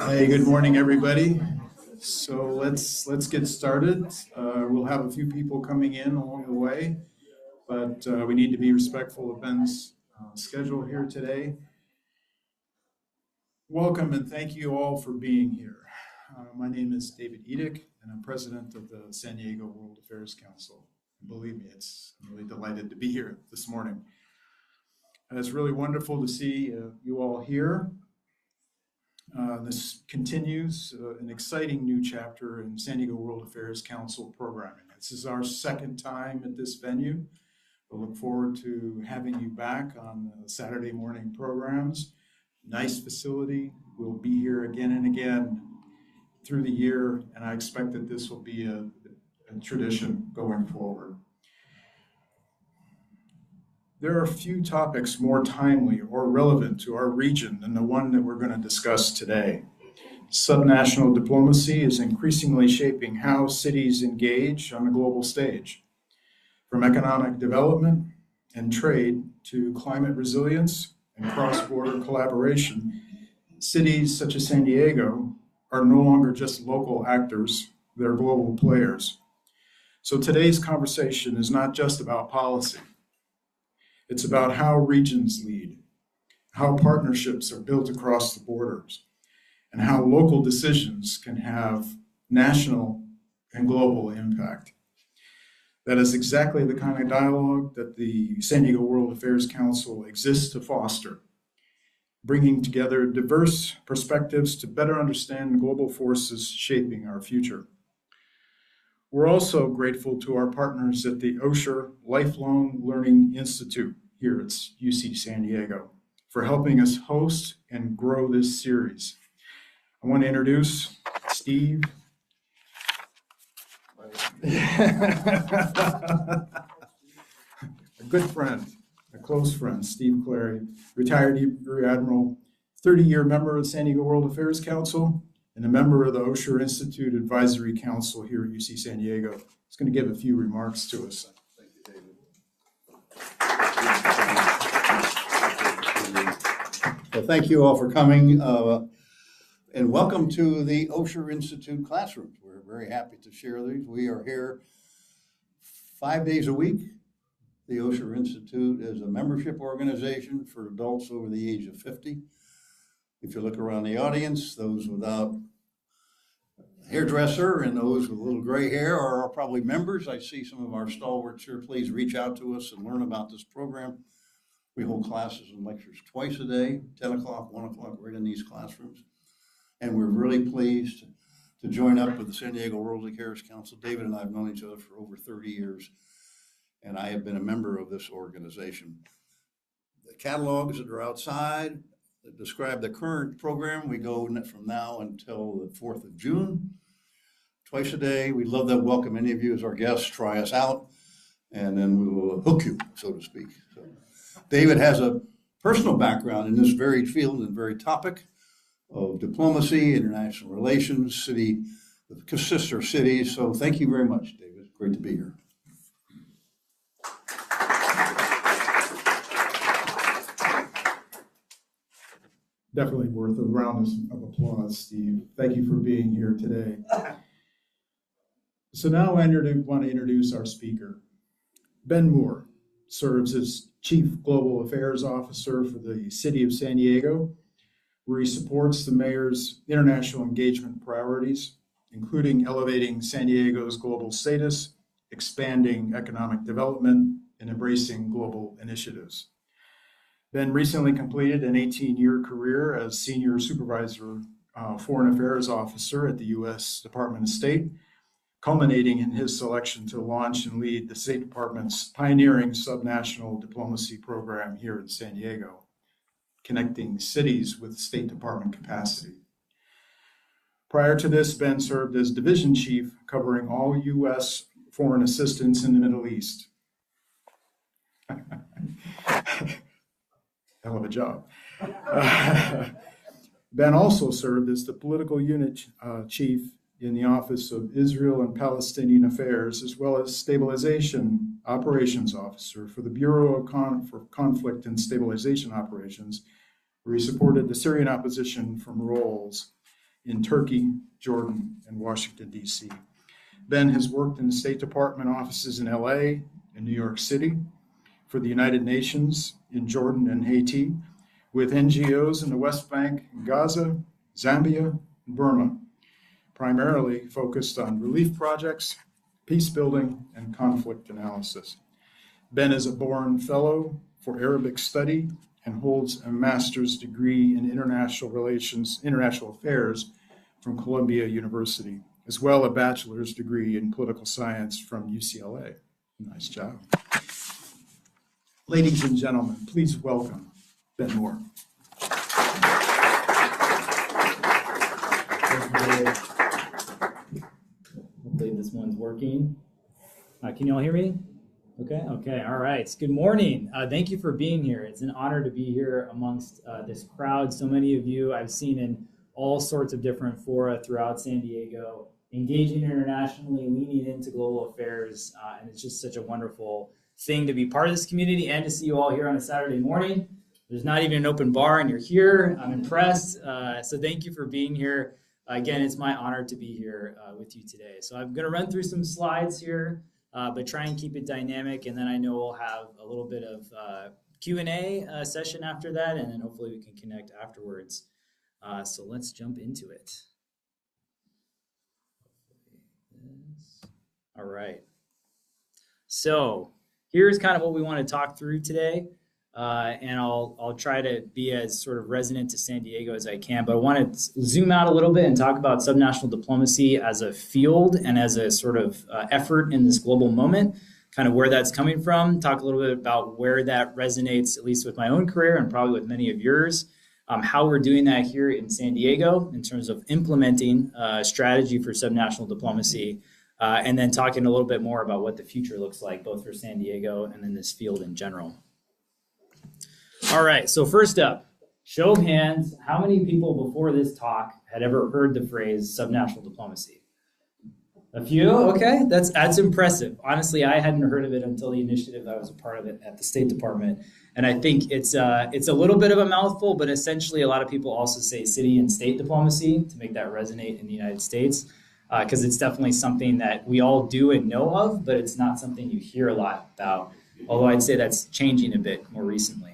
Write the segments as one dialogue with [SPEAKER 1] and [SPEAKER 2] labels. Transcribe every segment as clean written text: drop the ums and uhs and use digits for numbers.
[SPEAKER 1] Hey, good morning, everybody. So let's get started. We'll have a few people coming in along the way, but we need to be respectful of Ben's schedule here today. Welcome and thank you all for being here. My name is David Edick, and I'm president of the San Diego World Affairs Council. And believe me, I'm really delighted to be here this morning. And it's really wonderful to see you all here. This continues an exciting new chapter in San Diego World Affairs Council programming. This is our second time at this venue. We look forward to having you back on Saturday morning programs. Nice facility. We'll be here again and again through the year, and I expect that this will be a tradition going forward. There are few topics more timely or relevant to our region than the one that we're going to discuss today. Subnational diplomacy is increasingly shaping how cities engage on the global stage. From economic development and trade to climate resilience and cross-border collaboration, cities such as San Diego are no longer just local actors, they're global players. So today's conversation is not just about policy. It's about how regions lead, how partnerships are built across the borders, and how local decisions can have national and global impact. That is exactly the kind of dialogue that the San Diego World Affairs Council exists to foster, bringing together diverse perspectives to better understand global forces shaping our future. We're also grateful to our partners at the Osher Lifelong Learning Institute here at UC San Diego for helping us host and grow this series. I want to introduce Steve. A good friend, a close friend, Steve Clary, retired Rear Admiral, 30-year member of the San Diego World Affairs Council, and a member of the Osher Institute Advisory Council here at UC San Diego. He's going to give a few remarks to us.
[SPEAKER 2] Thank you, David. Well, thank you all for coming, and welcome to the Osher Institute classrooms. We're very happy to share these. We are here 5 days a week. The Osher Institute is a membership organization for adults over the age of 50. If you look around the audience, those without a hairdresser and those with a little gray hair are probably members. I see some of our stalwarts here. Please reach out to us and learn about this program. We hold classes and lectures twice a day, 10 o'clock, 1 o'clock, right in these classrooms. And we're really pleased to join up with the San Diego World Affairs Council. David and I have known each other for over 30 years, and I have been a member of this organization. The catalogs that are outside that describe the current program. We go from now until the 4th of June, twice a day. We'd love to welcome any of you as our guests, try us out, and then we will hook you, so to speak. So, David has a personal background in this very field and very topic of diplomacy, international relations, sister cities. So thank you very much, David. Great to be here.
[SPEAKER 1] Definitely worth a round of applause, Steve. Thank you for being here today. So now I want to introduce our speaker. Ben Moore serves as Chief Global Affairs Officer for the City of San Diego, where he supports the mayor's international engagement priorities, including elevating San Diego's global status, expanding economic development, and embracing global initiatives. Ben recently completed an 18-year career as Senior Supervisor Foreign Affairs Officer at the U.S. Department of State, culminating in his selection to launch and lead the State Department's pioneering subnational diplomacy program here in San Diego, connecting cities with State Department capacity. Prior to this, Ben served as Division Chief, covering all U.S. foreign assistance in the Middle East. Hell of a job. Ben also served as the political unit chief in the Office of Israel and Palestinian Affairs, as well as Stabilization Operations Officer for the Bureau of Conflict and Stabilization Operations, where he supported the Syrian opposition from roles in Turkey, Jordan, and Washington, D.C. Ben has worked in the State Department offices in LA and New York City, for the United Nations in Jordan and Haiti, with NGOs in the West Bank, Gaza, Zambia, and Burma, primarily focused on relief projects, peace building, and conflict analysis. Ben is a Bourne Fellow for Arabic Study and holds a master's degree in international affairs from Columbia University, as well as a bachelor's degree in political science from UCLA. Nice job. Ladies and gentlemen, please welcome Ben Moore.
[SPEAKER 3] Hopefully this one's working. Can you all hear me? Okay, all right. Good morning. Thank you for being here. It's an honor to be here amongst this crowd. So many of you I've seen in all sorts of different fora throughout San Diego, engaging internationally, leaning into global affairs, and it's just such a wonderful thing to be part of this community and to see you all here on a Saturday morning. There's not even an open bar and you're here. I'm impressed. So thank you for being here. Again, it's my honor to be here with you today. So I'm going to run through some slides here, but try and keep it dynamic. And then I know we'll have a little bit of Q&A session after that, and then hopefully we can connect afterwards. So let's jump into it. All right. So here's kind of what we want to talk through today. And I'll try to be as sort of resonant to San Diego as I can, but I want to zoom out a little bit and talk about subnational diplomacy as a field and as a sort of effort in this global moment, kind of where that's coming from, talk a little bit about where that resonates, at least with my own career and probably with many of yours, how we're doing that here in San Diego in terms of implementing a strategy for subnational diplomacy, and then talking a little bit more about what the future looks like, both for San Diego and then this field in general. All right, so first up, show of hands, how many people before this talk had ever heard the phrase subnational diplomacy? A few, okay, that's impressive. Honestly, I hadn't heard of it until the initiative I was a part of it at the State Department. And I think it's a little bit of a mouthful, but essentially a lot of people also say city and state diplomacy to make that resonate in the United States, because it's definitely something that we all do and know of, but it's not something you hear a lot about, although I'd say that's changing a bit more recently.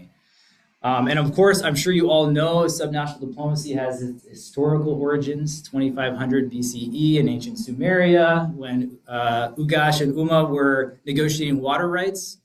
[SPEAKER 3] And of course, I'm sure you all know subnational diplomacy has its historical origins, 2500 BCE in ancient Sumeria, when Ugash and Uma were negotiating water rights.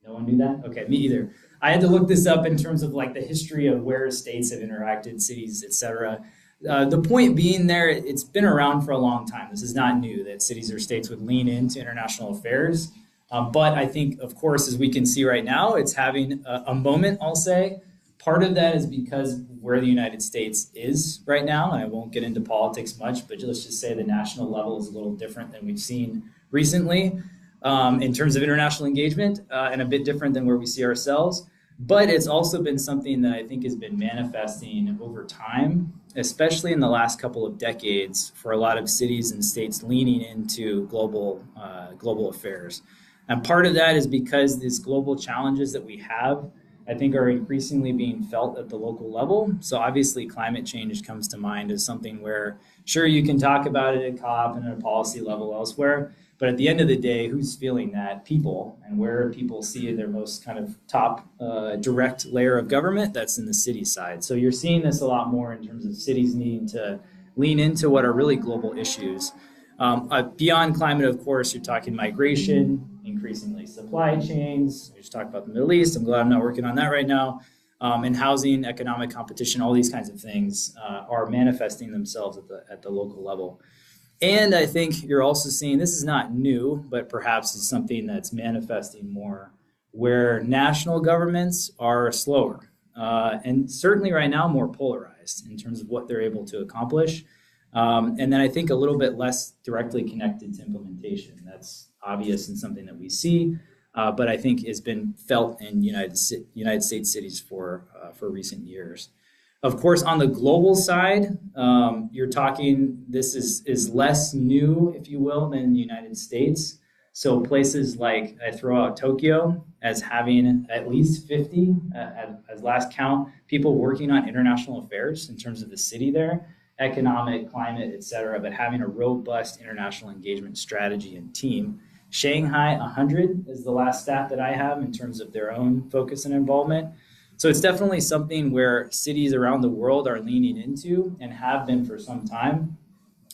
[SPEAKER 3] No one knew that? Okay, me either. I had to look this up in terms of like the history of where states have interacted, cities, etc. The point being there, it's been around for a long time. This is not new that cities or states would lean into international affairs. But I think, of course, as we can see right now, it's having a moment, I'll say. Part of that is because where the United States is right now, and I won't get into politics much, but let's just say the national level is a little different than we've seen recently in terms of international engagement, and a bit different than where we see ourselves. But it's also been something that I think has been manifesting over time, especially in the last couple of decades, for a lot of cities and states leaning into global affairs. And part of that is because these global challenges that we have, I think, are increasingly being felt at the local level. So obviously climate change comes to mind as something where, sure, you can talk about it at COP and at a policy level elsewhere, but at the end of the day, who's feeling that? People. And where people see their most kind of top direct layer of government, that's in the city side. So you're seeing this a lot more in terms of cities needing to lean into what are really global issues. Beyond climate, of course, you're talking migration, increasingly supply chains. We just talked about the Middle East. I'm glad I'm not working on that right now. And housing, economic competition, all these kinds of things are manifesting themselves at the local level. And I think you're also seeing, this is not new, but perhaps it's something that's manifesting more, where national governments are slower and certainly right now more polarized in terms of what they're able to accomplish. And then I think a little bit less directly connected to implementation. That's obvious and something that we see, but I think has been felt in United States cities for recent years. Of course, on the global side, you're talking, this is less new, if you will, than the United States. So places like, I throw out Tokyo as having at least 50, as last count, people working on international affairs in terms of the city there. economic, climate, et cetera, but having a robust international engagement strategy and team. Shanghai 100 is the last stat that I have in terms of their own focus and involvement. So it's definitely something where cities around the world are leaning into and have been for some time.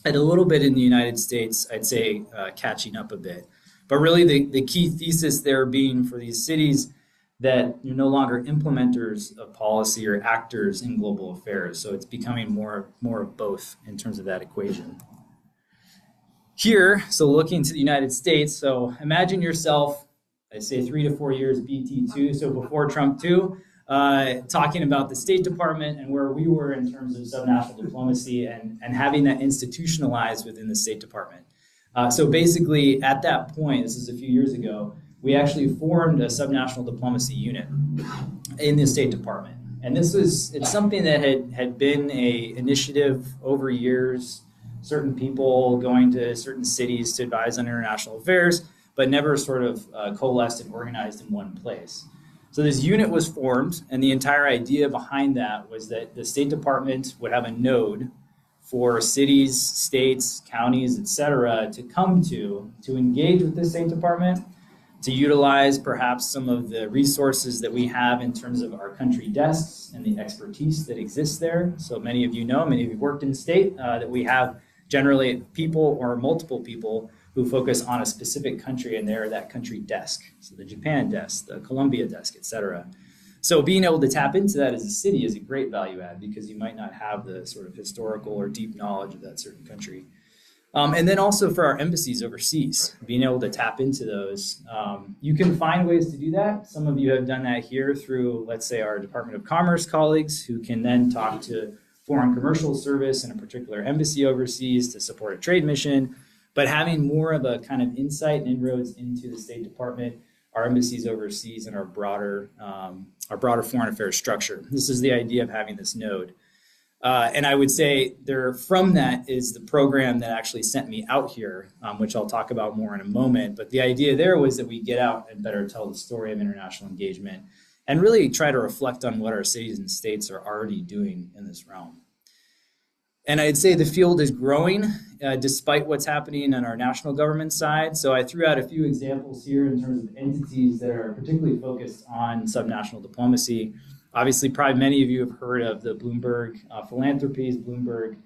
[SPEAKER 3] And a little bit in the United States, I'd say catching up a bit. But really the key thesis there being for these cities that you're no longer implementers of policy or actors in global affairs. So it's becoming more of both in terms of that equation. Here, so looking to the United States, so imagine yourself, I say 3 to 4 years BT2, so before Trump 2, talking about the State Department and where we were in terms of subnational diplomacy and having that institutionalized within the State Department. So basically, at that point, this is a few years ago, we actually formed a subnational diplomacy unit in the State Department. And it's something that had been an initiative over years, certain people going to certain cities to advise on international affairs, but never sort of coalesced and organized in one place. So this unit was formed, and the entire idea behind that was that the State Department would have a node for cities, states, counties, et cetera, to come to engage with the State Department, to utilize perhaps some of the resources that we have in terms of our country desks and the expertise that exists there. So many of you know, many of you worked in state, that we have generally people or multiple people who focus on a specific country and they're that country desk. So the Japan desk, the Colombia desk, et cetera. So being able to tap into that as a city is a great value add because you might not have the sort of historical or deep knowledge of that certain country. And then also for our embassies overseas, being able to tap into those. You can find ways to do that. Some of you have done that here through, let's say, our Department of Commerce colleagues who can then talk to Foreign Commercial Service and a particular embassy overseas to support a trade mission. But having more of a kind of insight and inroads into the State Department, our embassies overseas, and our broader foreign affairs structure. This is the idea of having this node. And I would say from that is the program that actually sent me out here, which I'll talk about more in a moment. But the idea there was that we get out and better tell the story of international engagement and really try to reflect on what our cities and states are already doing in this realm. And I'd say the field is growing despite what's happening on our national government side. So I threw out a few examples here in terms of entities that are particularly focused on subnational diplomacy. Obviously, probably many of you have heard of the Bloomberg Philanthropies. Bloomberg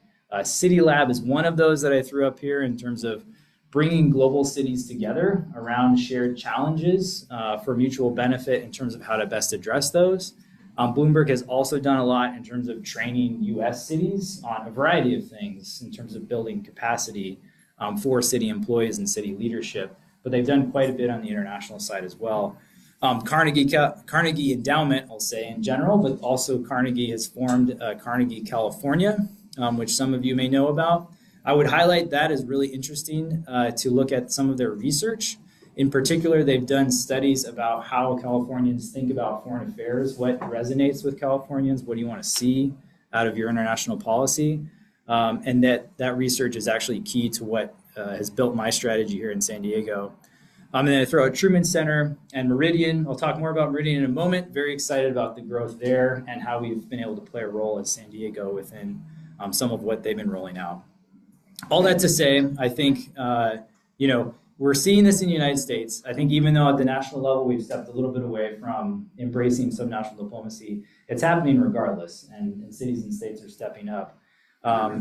[SPEAKER 3] City Lab is one of those that I threw up here in terms of bringing global cities together around shared challenges for mutual benefit in terms of how to best address those. Bloomberg has also done a lot in terms of training U.S. cities on a variety of things in terms of building capacity for city employees and city leadership, but they've done quite a bit on the international side as well. Carnegie Endowment, I'll say in general, but also Carnegie has formed Carnegie California, which some of you may know about. I would highlight that as really interesting to look at some of their research. In particular, they've done studies about how Californians think about foreign affairs, what resonates with Californians, what do you want to see out of your international policy, and that research is actually key to what has built my strategy here in San Diego. And then I throw out Truman Center and Meridian. I'll talk more about Meridian in a moment. Very excited about the growth there and how we've been able to play a role as San Diego within some of what they've been rolling out. All that to say, I think, we're seeing this in the United States. I think even though at the national level we've stepped a little bit away from embracing subnational diplomacy, it's happening regardless, and cities and states are stepping up,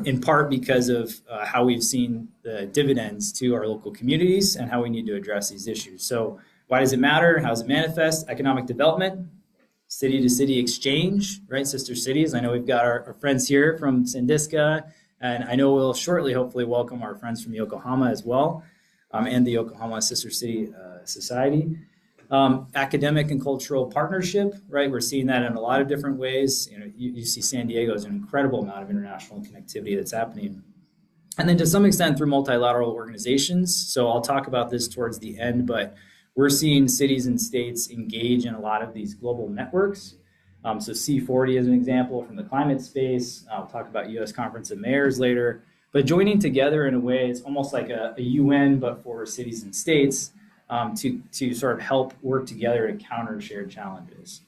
[SPEAKER 3] in part because of how we've seen the dividends to our local communities and how we need to address these issues. So why does it matter? How does it manifest? Economic development, city-to-city exchange, right? Sister cities. I know we've got our friends here from Sandiska, and I know we'll shortly hopefully welcome our friends from Yokohama as well. And the Yokohama Sister City Society. Academic and cultural partnership, right? We're seeing that in a lot of different ways. You see San Diego as an incredible amount of international connectivity that's happening. And then to some extent through multilateral organizations. So I'll talk about this towards the end, but we're seeing cities and states engage in a lot of these global networks. So C40 is an example from the climate space. I'll talk about U.S. Conference of Mayors later. But joining together in a way, it's almost like a UN, but for cities and states, to sort of help work together to counter shared challenges.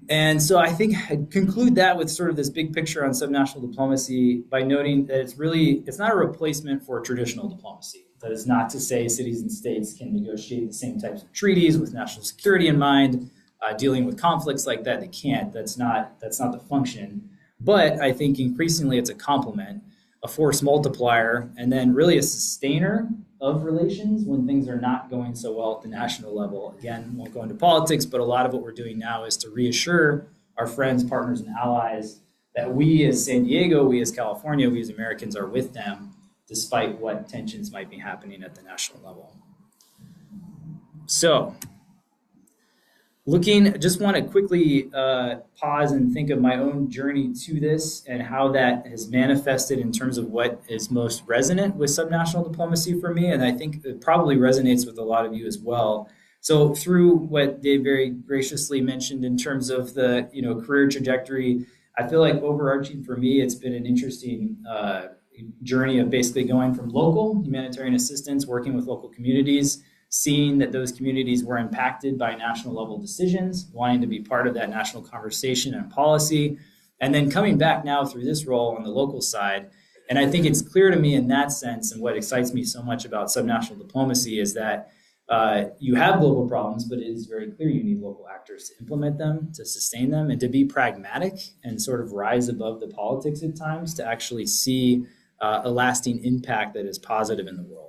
[SPEAKER 3] And so I think I'd conclude that with sort of this big picture on subnational diplomacy by noting that it's not a replacement for traditional diplomacy. That is not to say cities and states can negotiate the same types of treaties with national security in mind, dealing with conflicts like that. They can't. That's not the function. But I think increasingly it's a complement, a force multiplier, and then really a sustainer of relations when things are not going so well at the national level. Again, won't go into politics, but a lot of what we're doing now is to reassure our friends, partners, and allies that we as San Diego, we as California, we as Americans are with them, despite what tensions might be happening at the national level. So, just want to quickly pause and think of my own journey to this and how that has manifested in terms of what is most resonant with subnational diplomacy for me. And I think it probably resonates with a lot of you as well. So through what Dave very graciously mentioned in terms of the career trajectory, I feel like overarching for me, it's been an interesting journey of basically going from local humanitarian assistance, working with local communities, seeing that those communities were impacted by national level decisions, wanting to be part of that national conversation and policy, and then coming back now through this role on the local side. And I think it's clear to me in that sense, and what excites me so much about subnational diplomacy is that you have global problems, but it is very clear you need local actors to implement them, to sustain them, and to be pragmatic and sort of rise above the politics at times to actually see a lasting impact that is positive in the world.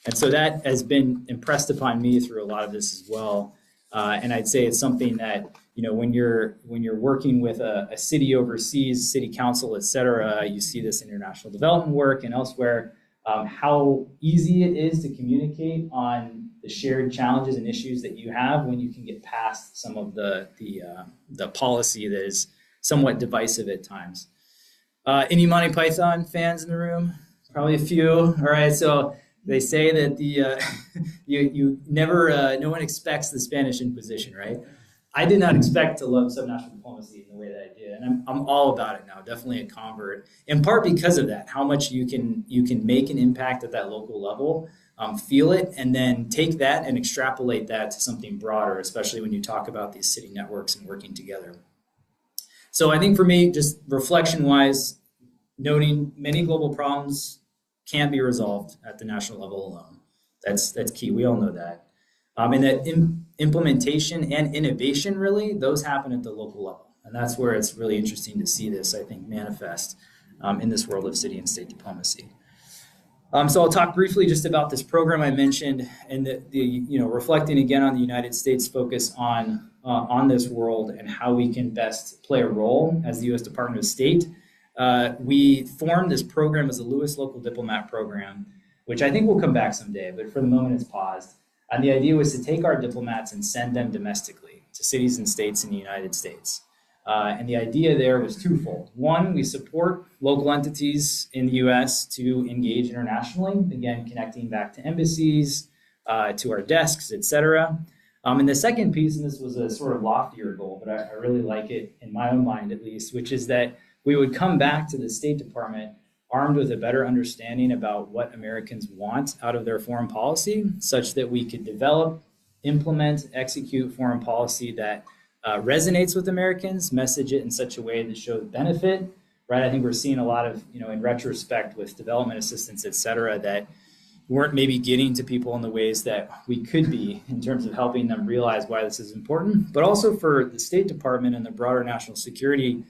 [SPEAKER 3] And so that has been impressed upon me through a lot of this as well. And I'd say it's something that, when you're working with a city overseas, city council, et cetera, you see this in international development work and elsewhere, how easy it is to communicate on the shared challenges and issues that you have when you can get past some of the policy that is somewhat divisive at times. Any Monty Python fans in the room? Probably a few. All right, so they say that you never, no one expects the Spanish Inquisition, right? I did not expect to love subnational diplomacy in the way that I did, and I'm all about it now. Definitely a convert, in part because of that. How much you can make an impact at that local level, feel it, and then take that and extrapolate that to something broader, especially when you talk about these city networks and working together. So I think for me, just reflection-wise, noting many global problems can't be resolved at the national level alone. That's key. We all know that. And that implementation and innovation, really, those happen at the local level. And that's where it's really interesting to see this, I think, manifest in this world of city and state diplomacy. So I'll talk briefly just about this program I mentioned and the reflecting again on the United States focus on this world and how we can best play a role as the U.S. Department of State. We formed this program as a Lewis Local Diplomat Program, which I think will come back someday, but for the moment it's paused. And the idea was to take our diplomats and send them domestically to cities and states in the United States. And the idea there was twofold. One, we support local entities in the U.S. to engage internationally, again, connecting back to embassies, to our desks, et cetera. And the second piece, and this was a sort of loftier goal, but I really like it in my own mind at least, which is that we would come back to the State Department armed with a better understanding about what Americans want out of their foreign policy, such that we could develop, implement, execute foreign policy that resonates with Americans, message it in such a way that shows benefit, right? I think we're seeing a lot of, in retrospect with development assistance, et cetera, that weren't maybe getting to people in the ways that we could be in terms of helping them realize why this is important, but also for the State Department and the broader national security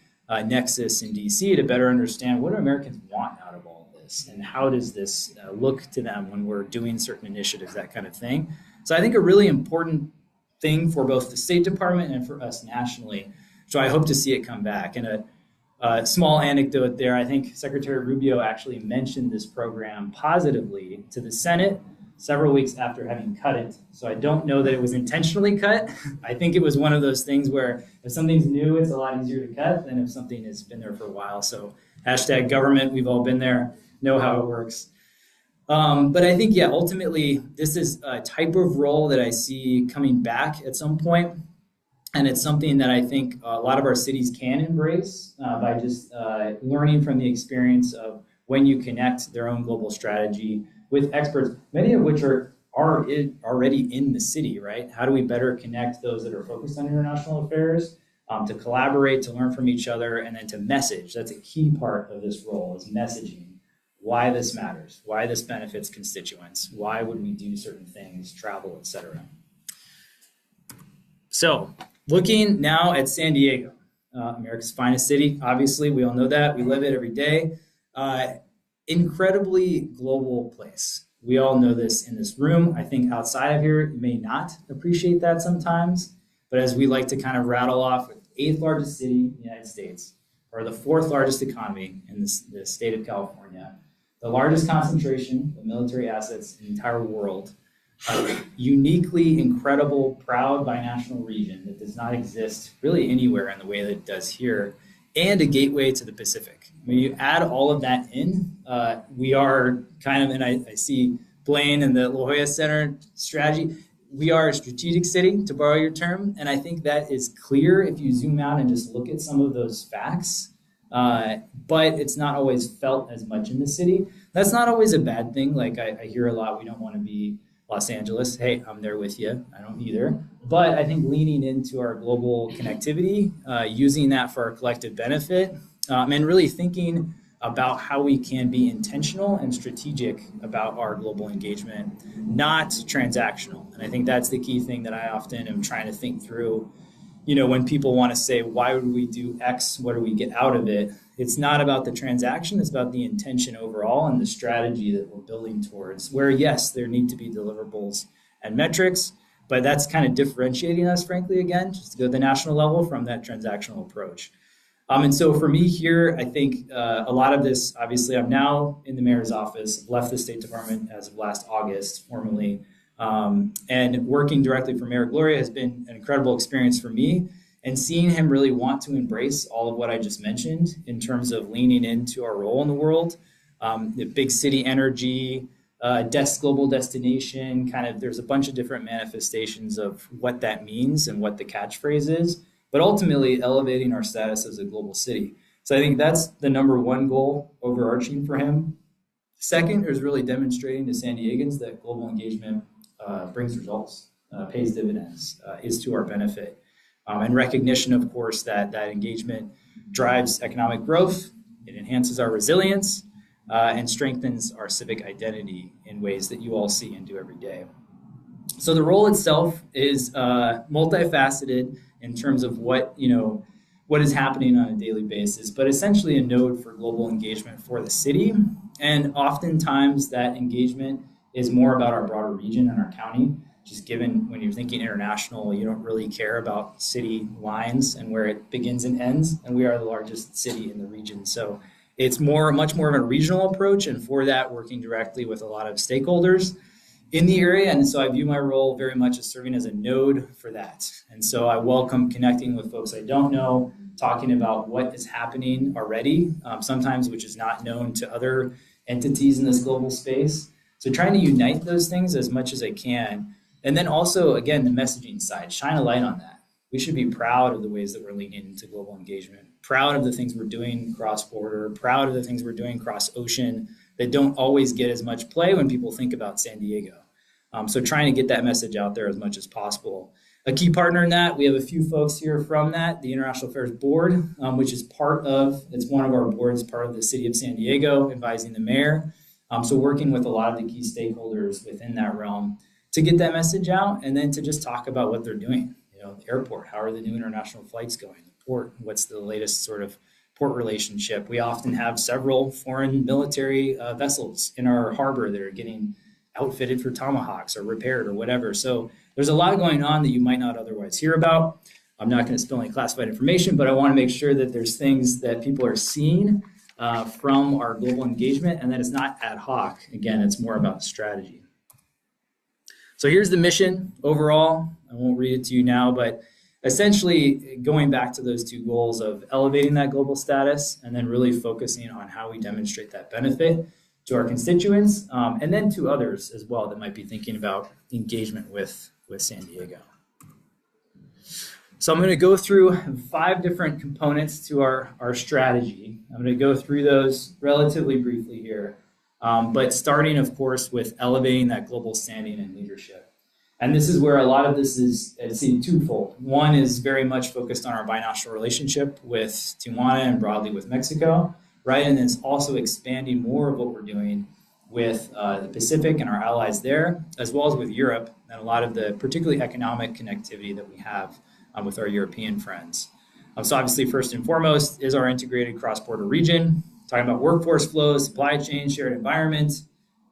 [SPEAKER 3] nexus in DC to better understand what do Americans want out of all of this and how does this look to them when we're doing certain initiatives, that kind of thing. So I think a really important thing for both the State Department and for us nationally. So I hope to see it come back. And a small anecdote there, I think Secretary Rubio actually mentioned this program positively to the Senate several weeks after having cut it. So I don't know that it was intentionally cut. I think it was one of those things where if something's new, it's a lot easier to cut than if something has been there for a while. So hashtag government, we've all been there, know how it works. But I think, ultimately, this is a type of role that I see coming back at some point. And it's something that I think a lot of our cities can embrace by just learning from the experience of when you connect their own global strategy with experts, many of which are already in the city, right? How do we better connect those that are focused on international affairs to collaborate, to learn from each other, and then to message. That's a key part of this role, is messaging. Why this matters, why this benefits constituents, why would we do certain things, travel, etc. So, looking now at San Diego, America's finest city, obviously, we all know that. We live it every day. Incredibly global place. We all know this in this room. I think outside of here, you may not appreciate that sometimes. But as we like to kind of rattle off, the 8th largest city in the United States, or the 4th largest economy in the state of California, the largest concentration of military assets in the entire world, a uniquely incredible, proud binational region that does not exist really anywhere in the way that it does here, and a gateway to the Pacific. When you add all of that in, we are kind of, and I see Blaine and the La Jolla Center strategy, we are a strategic city, to borrow your term, and I think that is clear if you zoom out and just look at some of those facts, but it's not always felt as much in the city. That's not always a bad thing. Like I hear a lot, we don't want to be Los Angeles. Hey, I'm there with you. I don't either. But I think leaning into our global connectivity, using that for our collective benefit, and really thinking about how we can be intentional and strategic about our global engagement, not transactional. And I think that's the key thing that I often am trying to think through. You know, when people want to say, why would we do X? What do we get out of it? It's not about the transaction. It's about the intention overall and the strategy that we're building towards, where, yes, there need to be deliverables and metrics, but that's kind of differentiating us, frankly, again, just to go to the national level from that transactional approach. And so for me here, I think a lot of this, obviously, I'm now in the mayor's office, left the State Department as of last August, formally, and working directly for Mayor Gloria has been an incredible experience for me. And seeing him really want to embrace all of what I just mentioned in terms of leaning into our role in the world, the big city energy, global destination, kind of there's a bunch of different manifestations of what that means and what the catchphrase is, but ultimately elevating our status as a global city. So I think that's the number one goal overarching for him. Second is really demonstrating to San Diegans that global engagement brings results, pays dividends, is to our benefit. And recognition, of course, that engagement drives economic growth, it enhances our resilience, and strengthens our civic identity in ways that you all see and do every day. So the role itself is multifaceted in terms of what is happening on a daily basis, but essentially a node for global engagement for the city. And oftentimes that engagement is more about our broader region and our county. Just given when you're thinking international, you don't really care about city lines and where it begins and ends, and we are the largest city in the region. So it's much more of a regional approach, and for that, working directly with a lot of stakeholders in the area. And so I view my role very much as serving as a node for that. And so I welcome connecting with folks I don't know, talking about what is happening already, sometimes which is not known to other entities in this global space. So trying to unite those things as much as I can. And then also, again, the messaging side, shine a light on that. We should be proud of the ways that we're leaning into global engagement, proud of the things we're doing cross-border, proud of the things we're doing cross-ocean that don't always get as much play when people think about San Diego. So trying to get that message out there as much as possible. A key partner in that, we have a few folks here from that, the International Affairs Board, which is it's one of our boards, part of the City of San Diego, advising the mayor. So working with a lot of the key stakeholders within that realm to get that message out, and then to just talk about what they're doing. The airport, how are the new international flights going? The port, what's the latest sort of port relationship? We often have several foreign military vessels in our harbor that are getting outfitted for Tomahawks or repaired or whatever. So there's a lot going on that you might not otherwise hear about. I'm not going to spill any classified information, but I want to make sure that there's things that people are seeing from our global engagement, and that it's not ad hoc. Again, it's more about strategy. So here's the mission overall. I won't read it to you now, but essentially going back to those two goals of elevating that global status and then really focusing on how we demonstrate that benefit to our constituents and then to others as well that might be thinking about engagement with San Diego. So I'm going to go through 5 different components to our strategy. I'm going to go through those relatively briefly here. But starting, of course, with elevating that global standing and leadership. And this is where a lot of this is, it's twofold. One is very much focused on our binational relationship with Tijuana and broadly with Mexico, right? And it's also expanding more of what we're doing with the Pacific and our allies there, as well as with Europe and a lot of the particularly economic connectivity that we have with our European friends. So obviously, first and foremost is our integrated cross-border region, talking about workforce flows, supply chain, shared environment,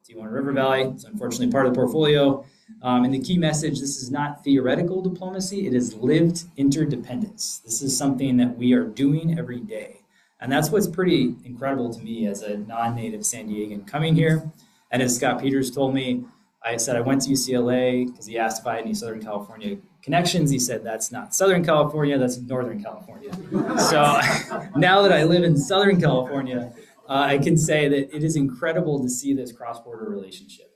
[SPEAKER 3] Tijuana River Valley. It's unfortunately part of the portfolio. And the key message, this is not theoretical diplomacy, it is lived interdependence. This is something that we are doing every day. And that's what's pretty incredible to me as a non-native San Diegan coming here. And as Scott Peters told me, I said I went to UCLA because he asked if I had any Southern California connections. He said, that's not Southern California, that's Northern California. So now that I live in Southern California, I can say that it is incredible to see this cross-border relationship.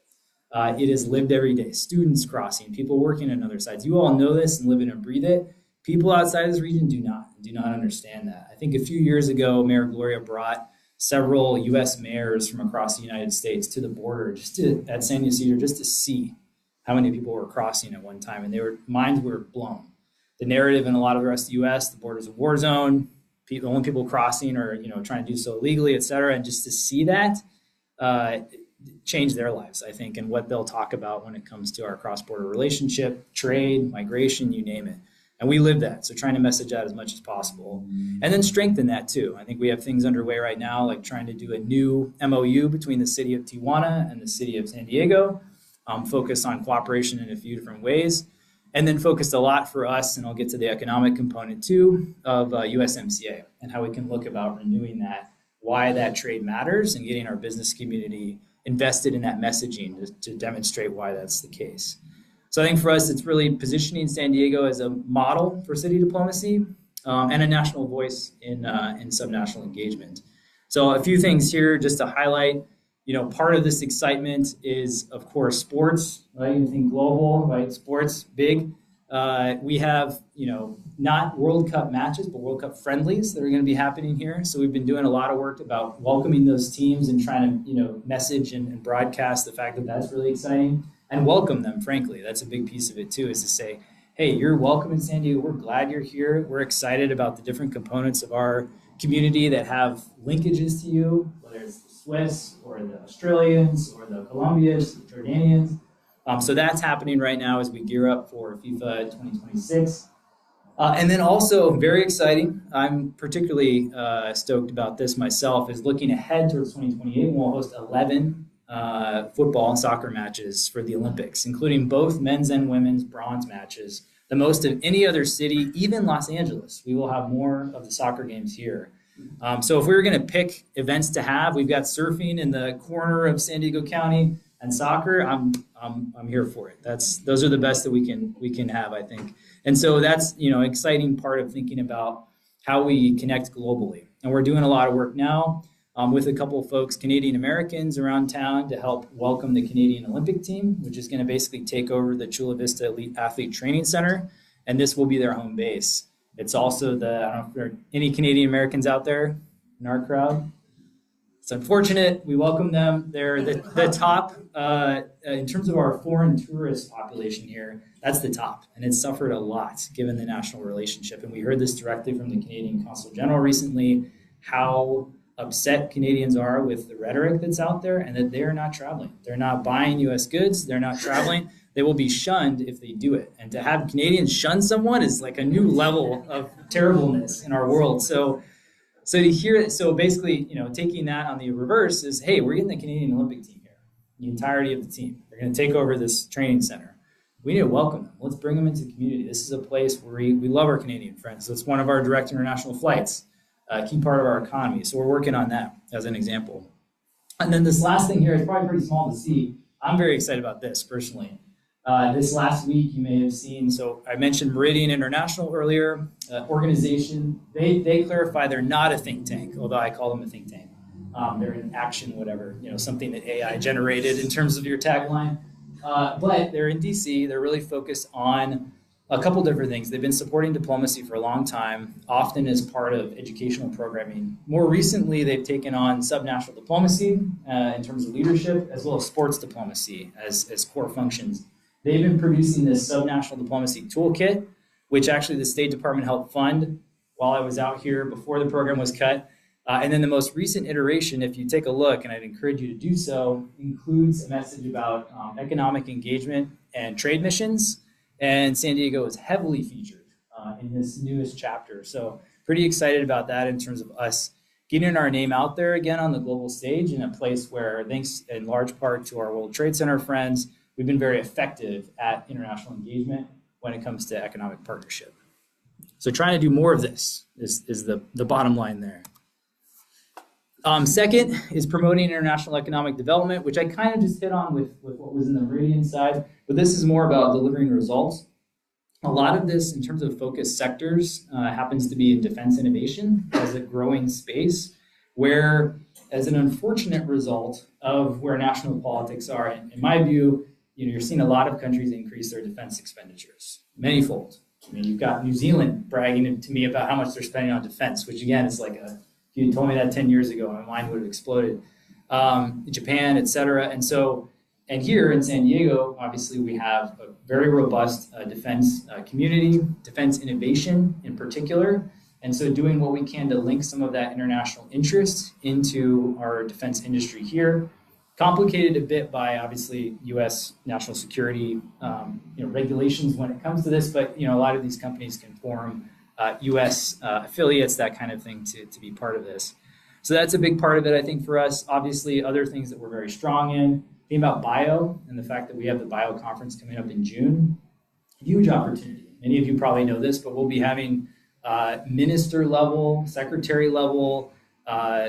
[SPEAKER 3] It is lived every day. Students crossing, people working on other sides. You all know this and live it and breathe it. People outside of this region do not understand that. I think a few years ago, Mayor Gloria brought several U.S. mayors from across the United States to the border at San Ysidro just to see how many people were crossing at one time, and minds were blown. The narrative in a lot of the rest of the U.S., the border's a war zone. The only people crossing are trying to do so illegally, et cetera, and just to see that change their lives, I think, and what they'll talk about when it comes to our cross-border relationship, trade, migration, you name it. And we live that, so trying to message that as much as possible. And then strengthen that too. I think we have things underway right now, like trying to do a new MOU between the city of Tijuana and the city of San Diego, focused on cooperation in a few different ways. And then focused a lot for us, and I'll get to the economic component too, of USMCA and how we can look about renewing that, why that trade matters, and getting our business community invested in that messaging to demonstrate why that's the case. So I think for us, it's really positioning San Diego as a model for city diplomacy and a national voice in subnational engagement. So a few things here just to highlight. Part of this excitement is, of course, sports, right? You think global, right? Sports, big. We have, not World Cup matches, but World Cup friendlies that are going to be happening here. So we've been doing a lot of work about welcoming those teams and trying to, message and broadcast the fact that that's really exciting and welcome them, frankly. That's a big piece of it, too, is to say, hey, you're welcome in San Diego. We're glad you're here. We're excited about the different components of our community that have linkages to you, whether it's the Swiss or the Australians or the Colombians, the Jordanians. So that's happening right now as we gear up for FIFA 2026. And then also very exciting, I'm particularly stoked about this myself, is looking ahead towards 2028. We'll host 11 football and soccer matches for the Olympics, including both men's and women's bronze matches, the most of any other city, even Los Angeles. We will have more of the soccer games here. So if we were going to pick events to have, we've got surfing in the corner of San Diego County and soccer. I'm here for it. Those are the best that we can have, I think. And so that's exciting part of thinking about how we connect globally. And we're doing a lot of work now with a couple of folks, Canadian Americans around town, to help welcome the Canadian Olympic team, which is going to basically take over the Chula Vista Elite Athlete Training Center, and this will be their home base. It's also I don't know if there are any Canadian Americans out there in our crowd. It's unfortunate. We welcome them. They're the top, in terms of our foreign tourist population here, that's the top. And it's suffered a lot given the national relationship. And we heard this directly from the Canadian Consul General recently, how upset Canadians are with the rhetoric that's out there and that they are not traveling. They're not buying U.S. goods. They're not traveling. They will be shunned if they do it. And to have Canadians shun someone is like a new level of terribleness in our world. So to hear it, so basically, taking that on the reverse is, hey, we're getting the Canadian Olympic team here, the entirety of the team. They're going to take over this training center. We need to welcome them. Let's bring them into the community. This is a place where we love our Canadian friends. So it's one of our direct international flights, a key part of our economy. So we're working on that as an example. And then this last thing here is probably pretty small to see. I'm very excited about this personally. This last week, you may have seen, so I mentioned Meridian International earlier, organization. They clarify they're not a think tank, although I call them a think tank. They're in action, whatever, something that AI generated in terms of your tagline. But they're in DC. They're really focused on a couple different things. They've been supporting diplomacy for a long time, often as part of educational programming. More recently, they've taken on subnational diplomacy in terms of leadership, as well as sports diplomacy as core functions. They've been producing this subnational diplomacy toolkit, which actually the State Department helped fund while I was out here before the program was cut. And then the most recent iteration, if you take a look, and I'd encourage you to do so, includes a message about economic engagement and trade missions. And San Diego is heavily featured in this newest chapter. So pretty excited about that in terms of us getting our name out there again on the global stage in a place where, thanks in large part to our World Trade Center friends, we've been very effective at international engagement when it comes to economic partnership. So trying to do more of this is the bottom line there. Second is promoting international economic development, which I kind of just hit on with what was in the Meridian side, but this is more about delivering results. A lot of this, in terms of focus sectors, happens to be in defense innovation as a growing space, where, as an unfortunate result of where national politics are, in my view, you're seeing a lot of countries increase their defense expenditures, manyfold. I mean, you've got New Zealand bragging to me about how much they're spending on defense, which again is like if you told me that 10 years ago, my mind would have exploded. Japan, et cetera. And here in San Diego, obviously we have a very robust defense community, defense innovation in particular. And so doing what we can to link some of that international interest into our defense industry here, complicated a bit by obviously U.S. national security regulations when it comes to this, but a lot of these companies can form U.S. affiliates, that kind of thing, to be part of this. So that's a big part of it, I think, for us. Obviously, other things that we're very strong in, thinking about bio and the fact that we have the bio conference coming up in June, huge opportunity. Many of you probably know this, but we'll be having minister level, secretary level,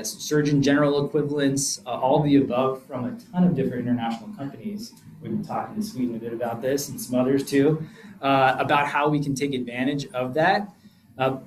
[SPEAKER 3] Surgeon General equivalents, all of the above from a ton of different international companies. We've been talking to Sweden a bit about this and some others too, about how we can take advantage of that.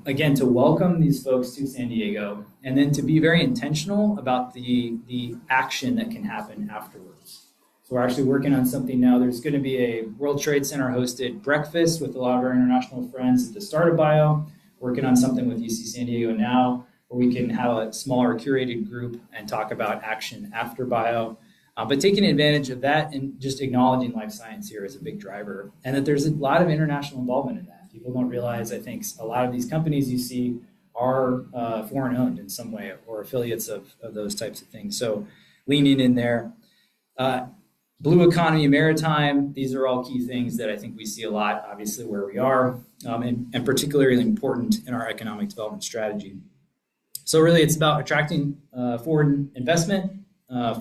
[SPEAKER 3] Again, to welcome these folks to San Diego, and then to be very intentional about the action that can happen afterwards. So we're actually working on something now. There's going to be a World Trade Center hosted breakfast with a lot of our international friends at the start of bio, working on something with UC San Diego now, where we can have a smaller curated group and talk about action after bio. But taking advantage of that and just acknowledging life science here as a big driver, and that there's a lot of international involvement in that. People don't realize, I think, a lot of these companies you see are foreign owned in some way or affiliates of those types of things. So leaning in there. Blue economy, maritime, these are all key things that I think we see a lot, obviously, where we are, and particularly important in our economic development strategy. So really, it's about attracting foreign investment,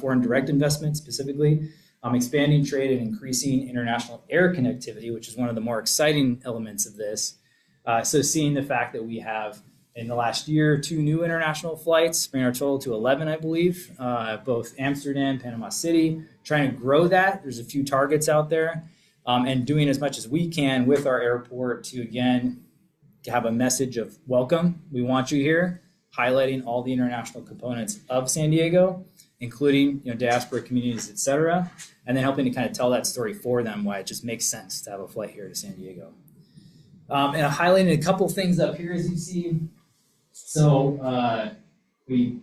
[SPEAKER 3] foreign direct investment specifically, expanding trade and increasing international air connectivity, which is one of the more exciting elements of this. So seeing the fact that we have, in the last year, 2 new international flights, bringing our total to 11, I believe, both Amsterdam, Panama City, trying to grow that. There's a few targets out there, and doing as much as we can with our airport to, again, to have a message of welcome. We want you here, highlighting all the international components of San Diego, including diaspora communities, et cetera, and then helping to kind of tell that story for them, why it just makes sense to have a flight here to San Diego. And highlighting a couple things up here, as you see. So we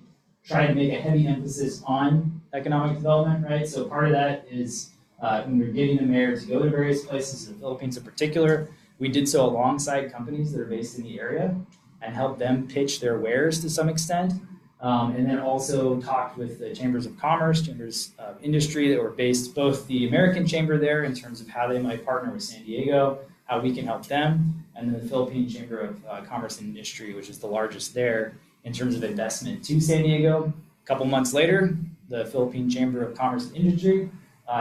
[SPEAKER 3] try to make a heavy emphasis on economic development, right? So part of that is when we're getting the mayor to go to various places, the Philippines in particular, we did so alongside companies that are based in the area and help them pitch their wares to some extent. And then also talked with the chambers of commerce, chambers of industry that were based, both the American chamber there in terms of how they might partner with San Diego, how we can help them, and then the Philippine Chamber of Commerce and Industry, which is the largest there in terms of investment to San Diego. A couple months later, the Philippine Chamber of Commerce and Industry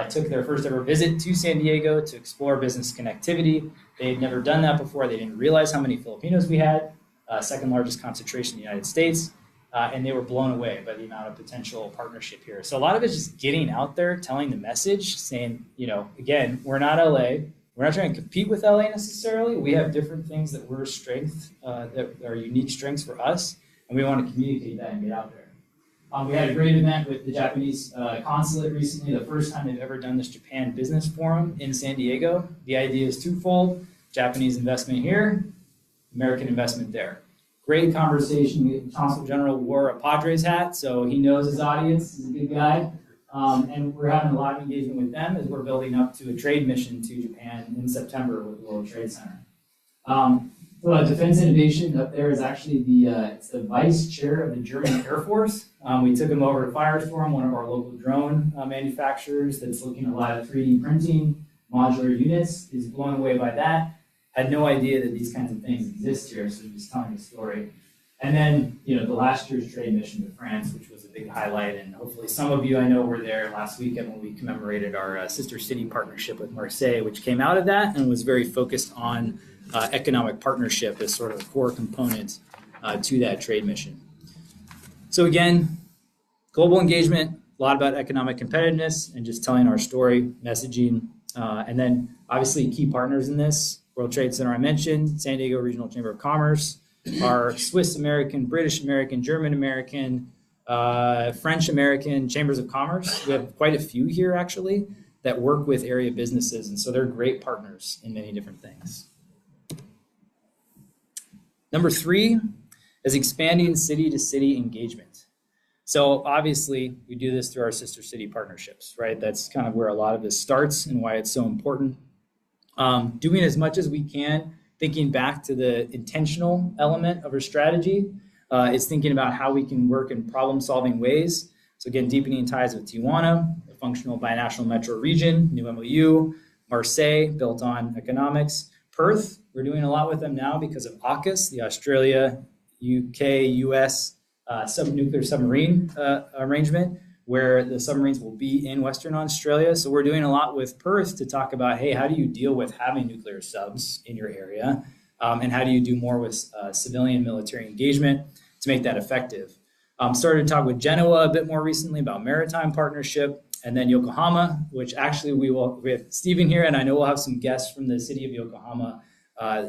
[SPEAKER 3] took their first ever visit to San Diego to explore business connectivity. They had never done that before. They didn't realize how many Filipinos we had, second largest concentration in the United States, and they were blown away by the amount of potential partnership here. So a lot of it's just getting out there, telling the message, saying, again, we're not LA. We're not trying to compete with LA necessarily. We have different things that we're strength, that are unique strengths for us, and we want to communicate that and get out there. We had a great event with the Japanese consulate recently, the first time they've ever done this Japan Business Forum in San Diego. The idea is twofold: Japanese investment here, American investment there. Great conversation. The Consul General wore a Padres hat, so he knows his audience. He's a good guy. And we're having a lot of engagement with them as we're building up to a trade mission to Japan in September with the World Trade Center. So defense innovation up there is actually it's the vice chair of the German Air Force. We took him over to Firestorm, one of our local drone manufacturers that's looking at a lot of 3D printing, modular units. He's blown away by that. Had no idea that these kinds of things exist here, so he was telling the story. And then, the last year's trade mission to France, which was a big highlight, and hopefully some of you I know were there last weekend when we commemorated our sister city partnership with Marseille, which came out of that and was very focused on economic partnership as sort of a core component to that trade mission. So again, global engagement, a lot about economic competitiveness and just telling our story, messaging, and then obviously key partners in this, World Trade Center I mentioned, San Diego Regional Chamber of Commerce, our Swiss American, British American, German American, French American chambers of commerce. We have quite a few here actually that work with area businesses, and so they're great partners in many different things. Number 3 is expanding city-to-city engagement. So obviously, we do this through our sister city partnerships, right? That's kind of where a lot of this starts and why it's so important. Doing as much as we can, thinking back to the intentional element of our strategy, is thinking about how we can work in problem-solving ways. So again, deepening ties with Tijuana, a functional binational metro region, new MOU, Marseille, built on economics, Perth, we're doing a lot with them now because of AUKUS, the Australia, UK, US nuclear submarine arrangement, where the submarines will be in Western Australia. So we're doing a lot with Perth to talk about, hey, how do you deal with having nuclear subs in your area? And how do you do more with civilian military engagement to make that effective? Started to talk with Genoa a bit more recently about maritime partnership. And then Yokohama, which actually we have Stephen here, and I know we'll have some guests from the city of Yokohama,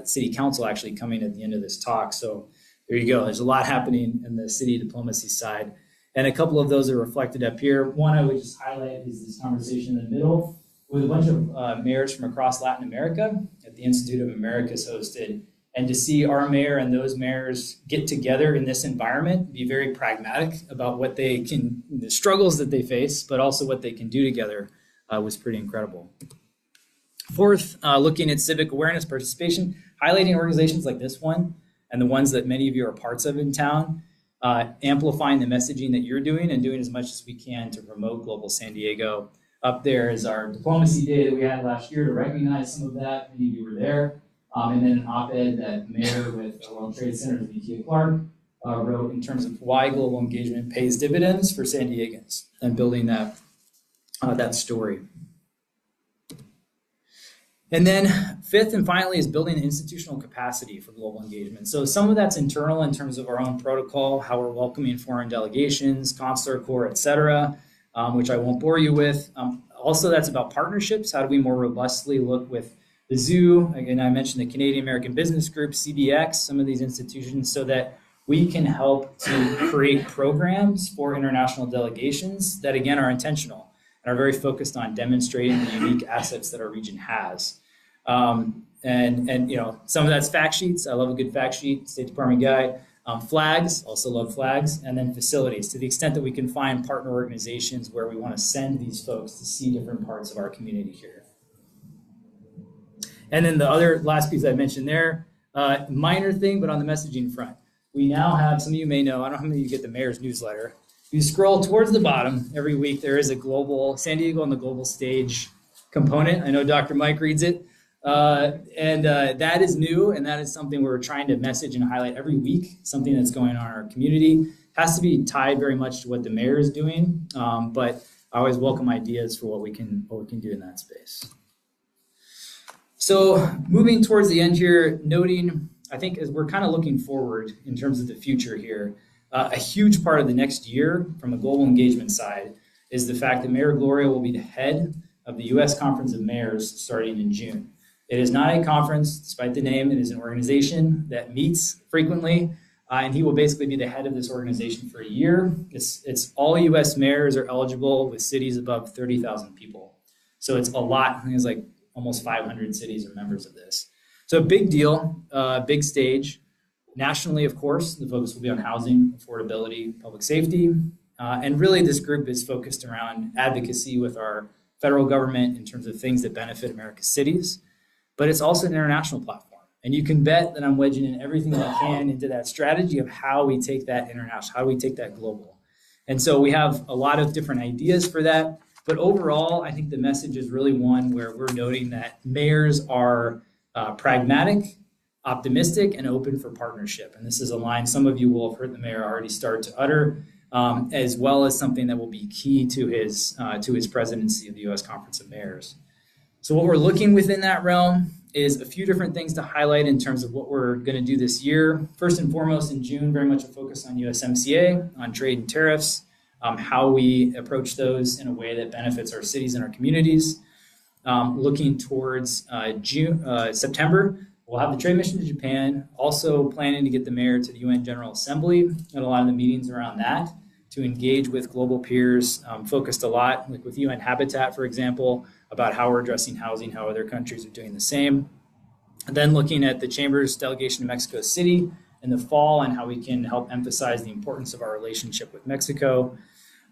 [SPEAKER 3] city council actually coming at the end of this talk. So there you go. There's a lot happening in the city diplomacy side. And a couple of those are reflected up here. One I would just highlight is this conversation in the middle with a bunch of mayors from across Latin America at the Institute of Americas hosted. And to see our mayor and those mayors get together in this environment, be very pragmatic about what they can, the struggles that they face, but also what they can do together was pretty incredible. Fourth, looking at civic awareness participation, highlighting organizations like this one and the ones that many of you are parts of in town, amplifying the messaging that you're doing and doing as much as we can to promote Global San Diego. Up there is our diplomacy day that we had last year to recognize some of that. Many of you were there. And then an op-ed that Mayor with the World Trade Center, Vikia Clark, wrote in terms of why global engagement pays dividends for San Diegans and building that story. And then fifth and finally is building institutional capacity for global engagement. So some of that's internal in terms of our own protocol, how we're welcoming foreign delegations, consular corps, et cetera, which I won't bore you with. Also, that's about partnerships. How do we more robustly look with the zoo? Again, I mentioned the Canadian American Business Group, CBX, some of these institutions, so that we can help to create programs for international delegations that, again, are intentional and are very focused on demonstrating the unique assets that our region has. And some of that's fact sheets. I love a good fact sheet, State Department guy. Flags, also love flags, and then facilities, to the extent that we can find partner organizations where we want to send these folks to see different parts of our community here. And then the other last piece I mentioned there, minor thing, but on the messaging front. We now have, some of you may know, I don't know how many of you get the mayor's newsletter. You scroll towards the bottom every week, there is a global, San Diego on the global stage component. I know Dr. Mike reads it. That is new, and that is something we're trying to message and highlight every week, something that's going on in our community. Has to be tied very much to what the mayor is doing, but I always welcome ideas for what we can do in that space. So moving towards the end here, noting, I think as we're kind of looking forward in terms of the future here, a huge part of the next year from a global engagement side is the fact that Mayor Gloria will be the head of the U.S. Conference of Mayors starting in June. It is not a conference, despite the name. It is an organization that meets frequently, and he will basically be the head of this organization for a year. It's all U.S. mayors are eligible with cities above 30,000 people. So it's a lot. I think it's like almost 500 cities are members of this. So a big deal, big stage. Nationally, of course, the focus will be on housing, affordability, public safety. And really, this group is focused around advocacy with our federal government in terms of things that benefit America's cities. But it's also an international platform. And you can bet that I'm wedging in everything that I can into that strategy of how we take that international, how do we take that global. And so we have a lot of different ideas for that. But overall, I think the message is really one where we're noting that mayors are pragmatic, optimistic, and open for partnership. And this is a line some of you will have heard the mayor already start to utter, as well as something that will be key to his presidency of the U.S. Conference of Mayors. So what we're looking within that realm is a few different things to highlight in terms of what we're going to do this year. First and foremost, in June, very much a focus on USMCA, on trade and tariffs, how we approach those in a way that benefits our cities and our communities. Looking towards September, we'll have the trade mission to Japan, also planning to get the mayor to the UN General Assembly and a lot of the meetings around that to engage with global peers, focused a lot, like with UN Habitat, for example, about how we're addressing housing, how other countries are doing the same. And then looking at the Chamber's delegation to Mexico City in the fall and how we can help emphasize the importance of our relationship with Mexico.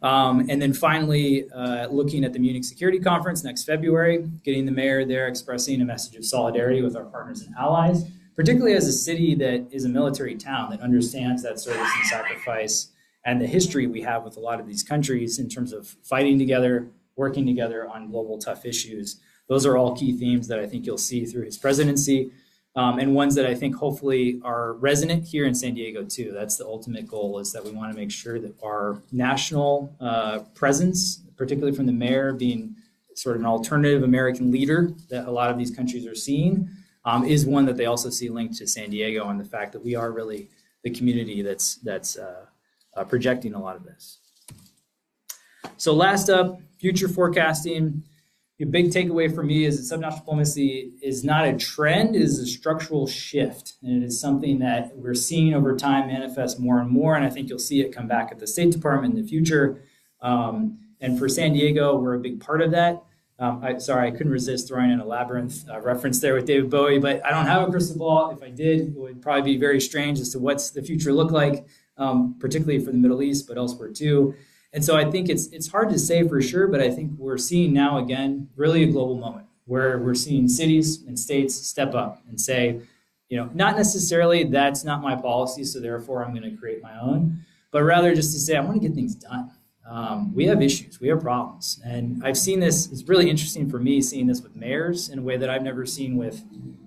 [SPEAKER 3] And then finally, looking at the Munich Security Conference next February, getting the mayor there expressing a message of solidarity with our partners and allies, particularly as a city that is a military town that understands that service and sacrifice and the history we have with a lot of these countries in terms of fighting together, working together on global tough issues. Those are all key themes that I think you'll see through his presidency, and ones that I think hopefully are resonant here in San Diego too. That's the ultimate goal, is that we want to make sure that our national presence, particularly from the mayor being sort of an alternative American leader that a lot of these countries are seeing, is one that they also see linked to San Diego and the fact that we are really the community that's projecting a lot of this. So last up, future forecasting. The big takeaway for me is that subnational diplomacy is not a trend, it is a structural shift. And it is something that we're seeing over time manifest more and more. And I think you'll see it come back at the State Department in the future. And for San Diego, we're a big part of that. I couldn't resist throwing in a Labyrinth reference there with David Bowie, but I don't have a crystal ball. If I did, it would probably be very strange as to what's the future look like, particularly for the Middle East, but elsewhere too. And so I think it's hard to say for sure, but I think we're seeing now, again, really a global moment where we're seeing cities and states step up and say, not necessarily that's not my policy, so therefore I'm going to create my own, but rather just to say, I want to get things done. We have issues, we have problems. And I've seen this, it's really interesting for me seeing this with mayors in a way that I've never seen with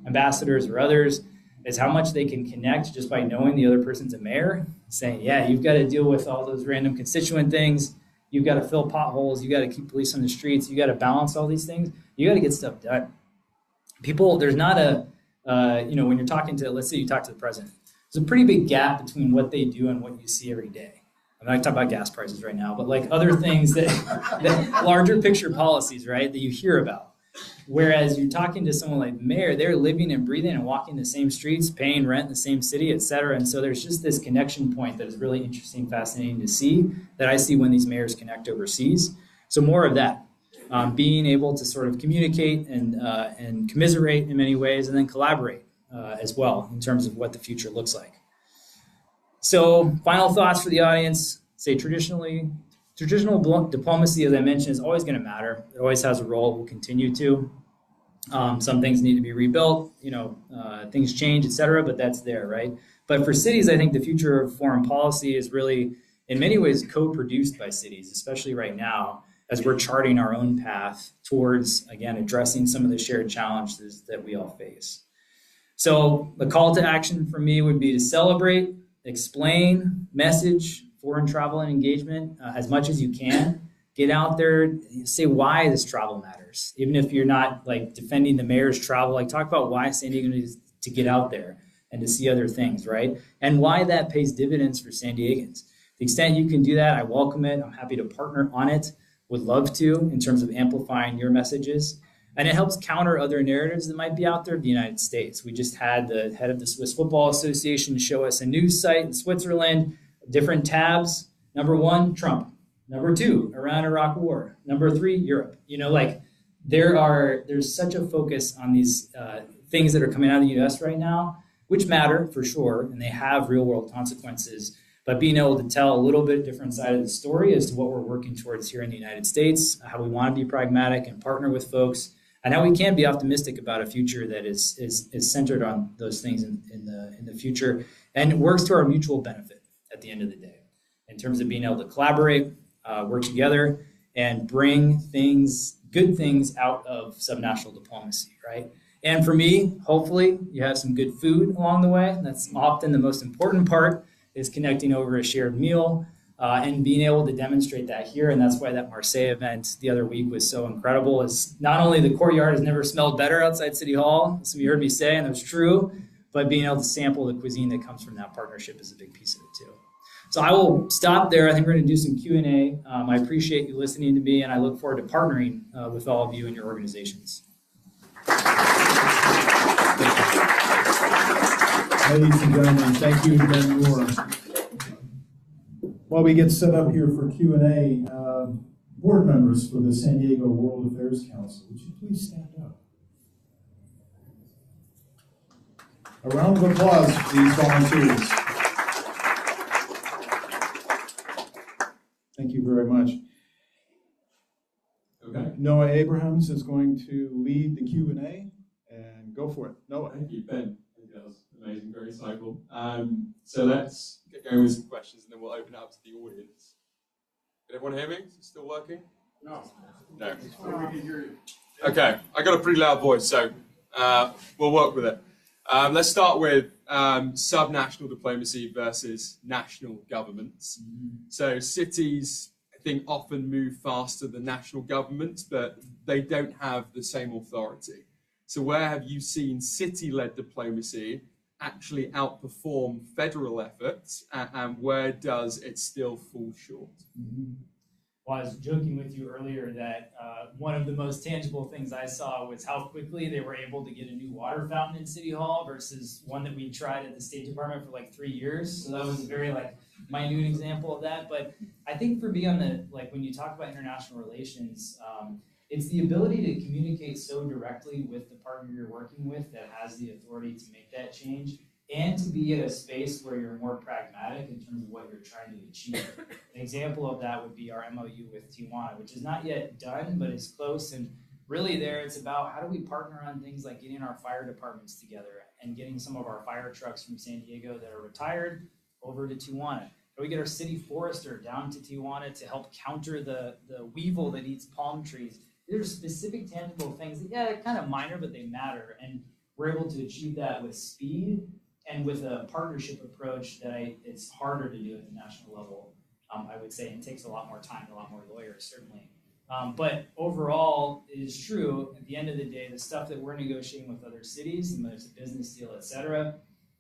[SPEAKER 3] ambassadors or others, is how much they can connect just by knowing the other person's a mayor, saying, yeah, you've got to deal with all those random constituent things. You've got to fill potholes. You got to keep police on the streets. You got to balance all these things. You got to get stuff done. People, there's not a, when you're talking to, let's say you talk to the president, there's a pretty big gap between what they do and what you see every day. I'm not talking about gas prices right now, but like other things that larger picture policies, right, that you hear about. Whereas you're talking to someone like the mayor, they're living and breathing and walking the same streets, paying rent in the same city, et cetera. And so there's just this connection point that is really interesting, fascinating to see, that I see when these mayors connect overseas. So more of that, being able to sort of communicate and commiserate in many ways, and then collaborate as well in terms of what the future looks like. So final thoughts for the audience, say traditional diplomacy, as I mentioned, is always going to matter. It always has a role, will continue to. Some things need to be rebuilt, things change, et cetera, but that's there, right? But for cities, I think the future of foreign policy is really, in many ways, co-produced by cities, especially right now, as we're charting our own path towards, again, addressing some of the shared challenges that we all face. So the call to action for me would be to celebrate, explain, message, foreign travel and engagement as much as you can. Get out there, say why this travel matters. Even if you're not like defending the mayor's travel, like talk about why San Diego needs to get out there and to see other things, right? And why that pays dividends for San Diegans. The extent you can do that, I welcome it. I'm happy to partner on it. Would love to in terms of amplifying your messages. And it helps counter other narratives that might be out there in the United States. We just had the head of the Swiss Football Association show us a news site in Switzerland, different tabs. Number 1, Trump. Number 2, Iran-Iraq war. Number 3, Europe. There's such a focus on these things that are coming out of the U.S. right now, which matter for sure, and they have real world consequences. but being able to tell a little bit different side of the story as to what we're working towards here in the United States, how we want to be pragmatic and partner with folks, and how we can be optimistic about a future that is centered on those things in the future, and works to our mutual benefit at the end of the day, in terms of being able to collaborate, work together, and bring good things out of subnational diplomacy, right? And for me, hopefully, you have some good food along the way. That's often the most important part, is connecting over a shared meal and being able to demonstrate that here. And that's why that Marseille event the other week was so incredible. Is not only the courtyard has never smelled better outside City Hall, some of you heard me say, and that's true, but being able to sample the cuisine that comes from that partnership is a big piece of it too. So I will stop there. I think we're going to do some Q&A. I appreciate you listening to me, and I look forward to partnering with all of you and your organizations.
[SPEAKER 1] Ladies and gentlemen, thank you to Ben Moore. While we get set up here for Q&A, board members for the San Diego World Affairs Council, would you please stand up? A round of applause for these volunteers. Thank you very much. Okay. Noah Abrahams is going to lead the Q&A, and go for it. Noah.
[SPEAKER 4] Thank you, Ben. I think that was amazing, very insightful. So let's get going with some questions, and then we'll open it up to the audience. Can everyone hear me? Is it still working? No. No. We can hear you. Okay, I got a pretty loud voice, so we'll work with it. Let's start with subnational diplomacy versus national governments. So cities, I think, often move faster than national governments, but they don't have the same authority. So where have you seen city-led diplomacy actually outperform federal efforts, and where does it still fall short?
[SPEAKER 3] Well, I was joking with you earlier that one of the most tangible things I saw was how quickly they were able to get a new water fountain in City Hall versus one that we tried at the State Department for like 3 years. So that was a very minute example of that. But I think for me, on the when you talk about international relations, it's the ability to communicate so directly with the partner you're working with that has the authority to make that change, and to be at a space where you're more pragmatic in terms of what you're trying to achieve. An example of that would be our MOU with Tijuana, which is not yet done, but is close. And really there, it's about how do we partner on things like getting our fire departments together and getting some of our fire trucks from San Diego that are retired over to Tijuana. How do we get our city forester down to Tijuana to help counter the weevil that eats palm trees? These are specific, tangible things that, they're kind of minor, but they matter. And we're able to achieve that with speed and with a partnership approach that it's harder to do at the national level, I would say, and takes a lot more time and a lot more lawyers, certainly. But overall, it is true, at the end of the day, the stuff that we're negotiating with other cities, and whether it's a business deal, et cetera,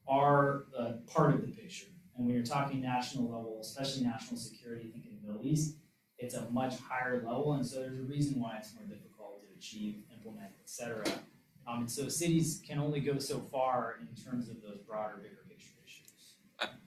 [SPEAKER 3] are part of the picture. And when you're talking national level, especially national security, think in the Middle East, it's a much higher level, and so there's a reason why it's more difficult to achieve, implement, et cetera. And so cities can only go so far in terms of those broader, bigger picture issues.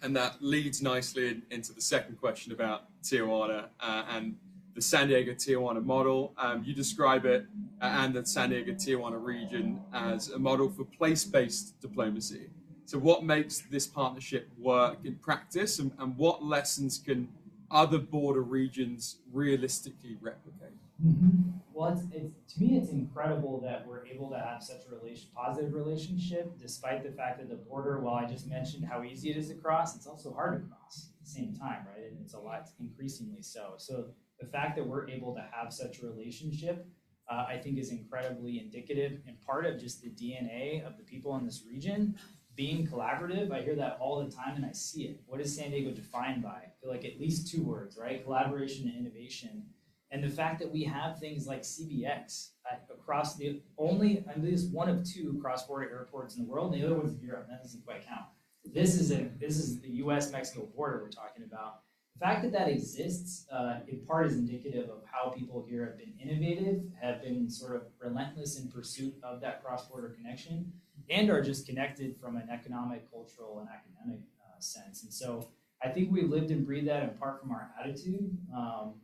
[SPEAKER 4] And that leads nicely into the second question about Tijuana and the San Diego-Tijuana model. You describe it and the San Diego-Tijuana region as a model for place-based diplomacy. So what makes this partnership work in practice, and what lessons can other border regions realistically replicate?
[SPEAKER 3] Well, to me, it's incredible that we're able to have such a positive relationship, despite the fact that the border, while I just mentioned how easy it is to cross, it's also hard to cross at the same time, right? And it's a lot increasingly so. So the fact that we're able to have such a relationship, I think, is incredibly indicative and part of just the DNA of the people in this region being collaborative. I hear that all the time and I see it. What is San Diego defined by? I feel like at least 2 words, right? Collaboration and innovation. And the fact that we have things like CBX across at least one of 2 cross-border airports in the world, and the other one's in Europe. That doesn't quite count. This is the U.S.-Mexico border we're talking about. The fact that that exists, in part, is indicative of how people here have been innovative, have been sort of relentless in pursuit of that cross-border connection, and are just connected from an economic, cultural, and academic sense. And so I think we lived and breathed that in part from our attitude,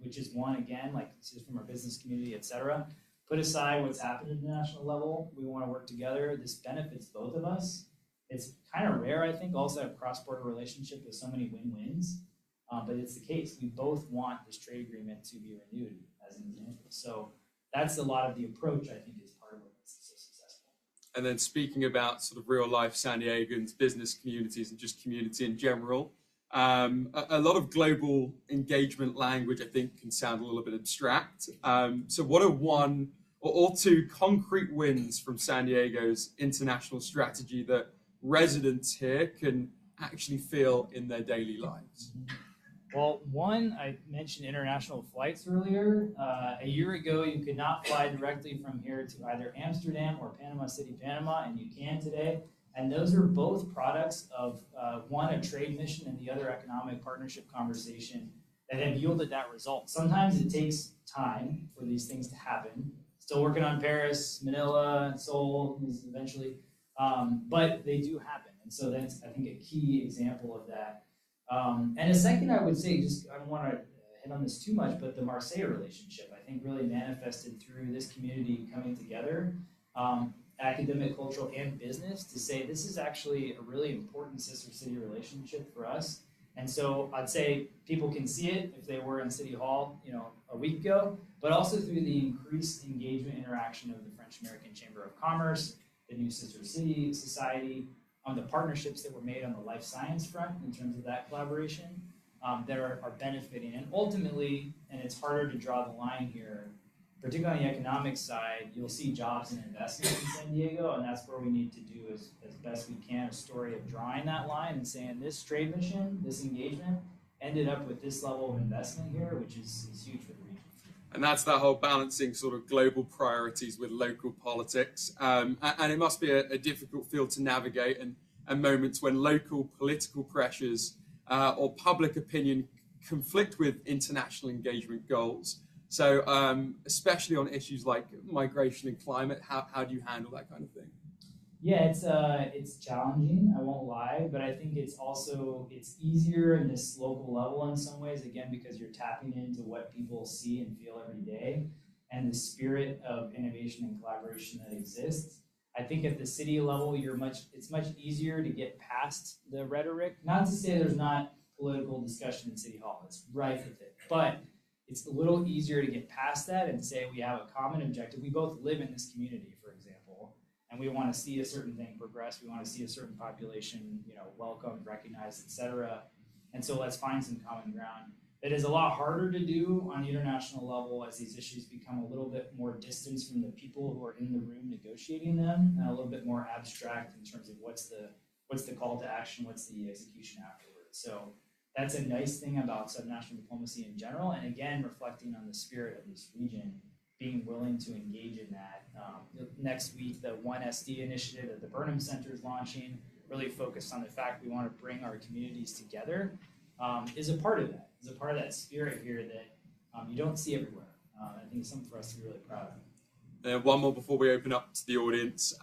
[SPEAKER 3] which is one, again, like this is from our business community, et cetera. Put aside what's happened at the national level. We want to work together. This benefits both of us. It's kind of rare, I think, also have cross-border relationship with so many win-wins, but it's the case. We both want this trade agreement to be renewed, as an example. So that's a lot of the approach, I think, is part of what makes it so successful.
[SPEAKER 4] And then speaking about sort of real life San Diegans, business communities, and just community in general, a lot of global engagement language, I think, can sound a little bit abstract. So what are one or two concrete wins from San Diego's international strategy that residents here can actually feel in their daily lives?
[SPEAKER 3] Well, one, I mentioned international flights earlier. A year ago, you could not fly directly from here to either Amsterdam or Panama City, Panama, and you can today. And those are both products of one, a trade mission, and the other economic partnership conversation that have yielded that result. Sometimes it takes time for these things to happen. Still working on Paris, Manila, Seoul eventually, but they do happen. And so that's, I think, a key example of that. And a second, I would say, just I don't want to hit on this too much, but the Marseille relationship, I think, really manifested through this community coming together, academic, cultural, and business, to say this is actually a really important sister city relationship for us. And so I'd say people can see it if they were in City Hall, a week ago, but also through the increased engagement interaction of the French American Chamber of Commerce, the new Sister City Society, on the partnerships that were made on the life science front in terms of that collaboration that are benefiting. And ultimately, and it's harder to draw the line here, particularly on the economic side, you'll see jobs and investment in San Diego, and that's where we need to do as best we can a story of drawing that line and saying this trade mission, this engagement, ended up with this level of investment here, which is huge for the region.
[SPEAKER 4] And that's that whole balancing sort of global priorities with local politics. And it must be a difficult field to navigate, and moments when local political pressures or public opinion conflict with international engagement goals. So especially on issues like migration and climate, how do you handle that kind of thing?
[SPEAKER 3] Yeah, it's challenging, I won't lie, but I think it's easier in this local level in some ways, again, because you're tapping into what people see and feel every day and the spirit of innovation and collaboration that exists. I think at the city level, it's much easier to get past the rhetoric. Not to say there's not political discussion in City Hall, it's rife with it, but it's a little easier to get past that and say we have a common objective. We both live in this community, for example, and we want to see a certain thing progress. We want to see a certain population, welcomed, recognized, et cetera. And so let's find some common ground. It is a lot harder to do on the international level as these issues become a little bit more distance from the people who are in the room negotiating them, and a little bit more abstract in terms of what's the call to action, what's the execution afterwards. So that's a nice thing about subnational diplomacy in general, and again, reflecting on the spirit of this region, being willing to engage in that. Next week, the One SD initiative that the Burnham Center is launching, really focused on the fact we want to bring our communities together, is a part of that. Is a part of that spirit here that you don't see everywhere. I think it's something for us to be really proud of.
[SPEAKER 4] One more before we open up to the audience.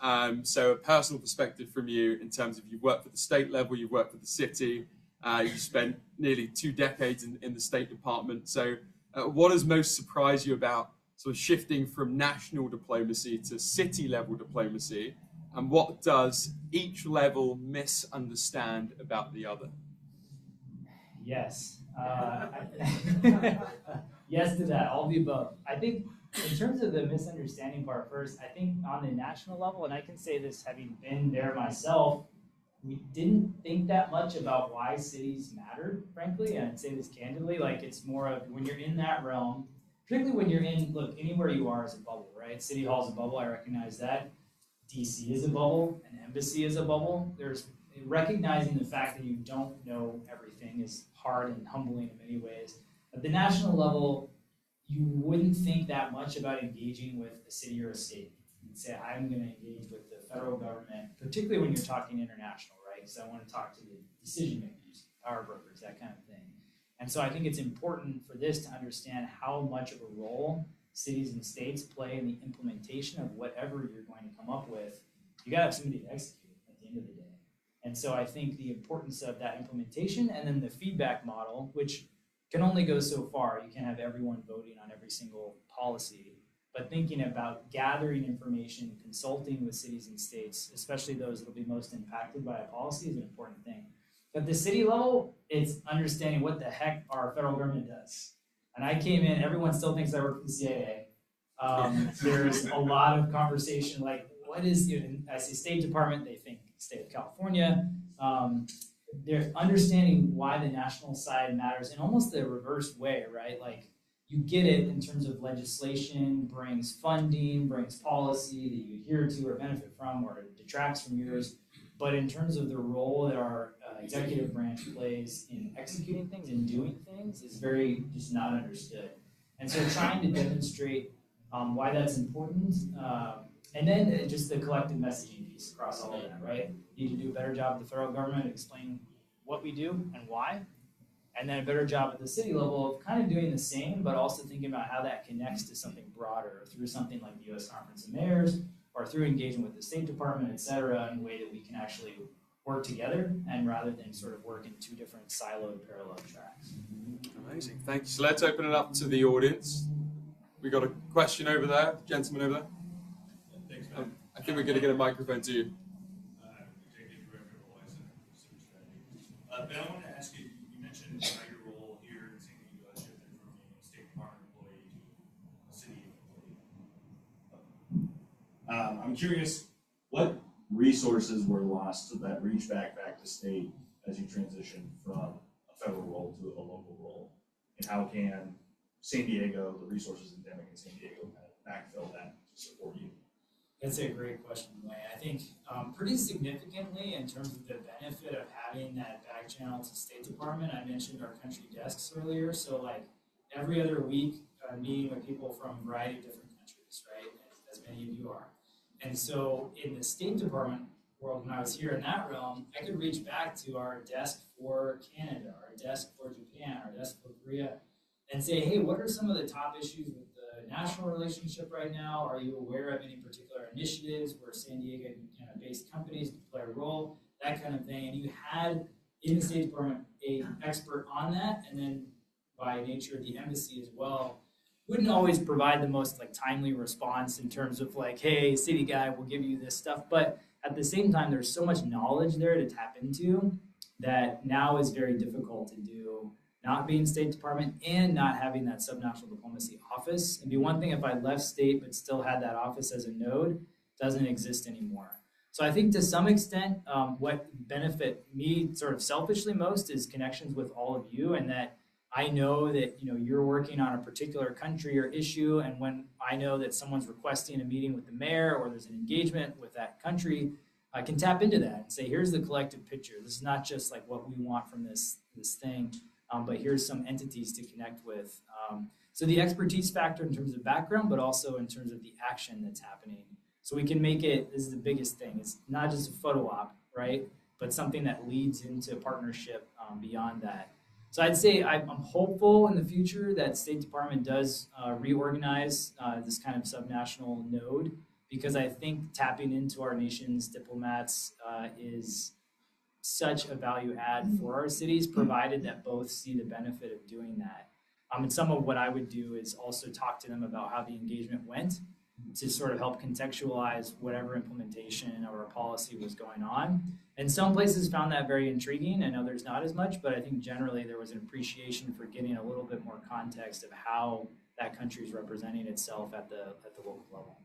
[SPEAKER 4] So a personal perspective from you in terms of you've worked for the state level, you've worked for the city, you spent nearly 2 decades in the State Department. So what has most surprised you about sort of shifting from national diplomacy to city level diplomacy, and what does each level misunderstand about the other?
[SPEAKER 3] Yes. Yes to that, all the above. I think in terms of the misunderstanding part first, I think on the national level, and I can say this having been there myself, we didn't think that much about why cities mattered, frankly, and I'd say this candidly, like it's more of when you're in that realm, particularly when you're in, look, anywhere you are is a bubble, right? City Hall is a bubble, I recognize that. DC is a bubble, an embassy is a bubble. There's recognizing the fact that you don't know everything is hard and humbling in many ways. At the national level, you wouldn't think that much about engaging with a city or a state. You'd say, I'm going to engage with the federal government, particularly when you're talking international, right? Because I want to talk to the decision makers, power brokers, that kind of thing. And so I think it's important for this to understand how much of a role cities and states play in the implementation of whatever you're going to come up with. You got to have somebody to execute at the end of the day. And so I think the importance of that implementation and then the feedback model, which can only go so far. You can't have everyone voting on every single policy, but thinking about gathering information, consulting with cities and states, especially those that will be most impacted by a policy, is an important thing. At the city level, it's understanding what the heck our federal government does. And I came in, everyone still thinks I work for the CIA. There's a lot of conversation like, what is, I say State Department, they think state of California. They're understanding why the national side matters in almost the reverse way, right? Like you get it in terms of legislation, brings funding, brings policy that you adhere to or benefit from or detracts from yours. But in terms of the role that our executive branch plays in executing things and doing things is very just not understood. And so trying to demonstrate why that's important, and then just the collective messaging piece across all of that, right? Need to do a better job with the federal government, explain what we do and why, and then a better job at the city level of kind of doing the same, but also thinking about how that connects to something broader through something like the U.S. Conference of Mayors or through engagement with the State Department, et cetera, in a way that we can actually work together and rather than sort of work in two different siloed parallel tracks.
[SPEAKER 4] Amazing, thank you. So let's open it up to the audience. We got a question over there, gentleman over there.
[SPEAKER 5] Thanks, Matt.
[SPEAKER 4] I think we're going to get a microphone to you.
[SPEAKER 5] Executive Director of Alliance and Consumer Strategy. But I want to ask you, you mentioned how your role here in San Diego has shifted from being a State Department employee to a city employee. I'm curious, what resources were lost that reach back to state as you transition from a federal role to a local role? And how can San Diego, the resources endemic in San Diego, kind of backfill that to support you?
[SPEAKER 3] That's a great question, Wayne. I think pretty significantly in terms of the benefit of having that back channel to State Department. I mentioned our country desks earlier. So like every other week, I'm meeting with people from a variety of different countries, right? As many of you are. And so in the State Department world, when I was here in that realm, I could reach back to our desk for Canada, our desk for Japan, our desk for Korea, and say, hey, what are some of the top issues with the national relationship right now? Are you aware of any particular initiatives where San Diego-based companies play a role? That kind of thing. And you had, in the State Department, an expert on that, and then by nature of the embassy as well, wouldn't always provide the most like timely response in terms of like, hey, city guy, we'll give you this stuff. But at the same time, there's so much knowledge there to tap into that now is very difficult to do, not being State Department and not having that subnational diplomacy office. It'd be one thing if I left state but still had that office as a node. Doesn't exist anymore. So I think to some extent, what benefit me sort of selfishly most is connections with all of you, and that I know that you're working on a particular country or issue, and when I know that someone's requesting a meeting with the mayor or there's an engagement with that country, I can tap into that and say, here's the collective picture. This is not just like what we want from this thing. But here's some entities to connect with. So the expertise factor in terms of background, but also in terms of the action that's happening. So we can make it, this is the biggest thing, it's not just a photo op, right? But something that leads into partnership beyond that. So I'd say I'm hopeful in the future that State Department does reorganize this kind of subnational node, because I think tapping into our nation's diplomats is such a value add for our cities, provided that both see the benefit of doing that. And some of what I would do is also talk to them about how the engagement went to sort of help contextualize whatever implementation or policy was going on. And some places found that very intriguing and others not as much, but I think generally there was an appreciation for getting a little bit more context of how that country is representing itself at the local level.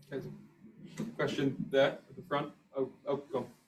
[SPEAKER 4] Thank you. Question there at the front. Go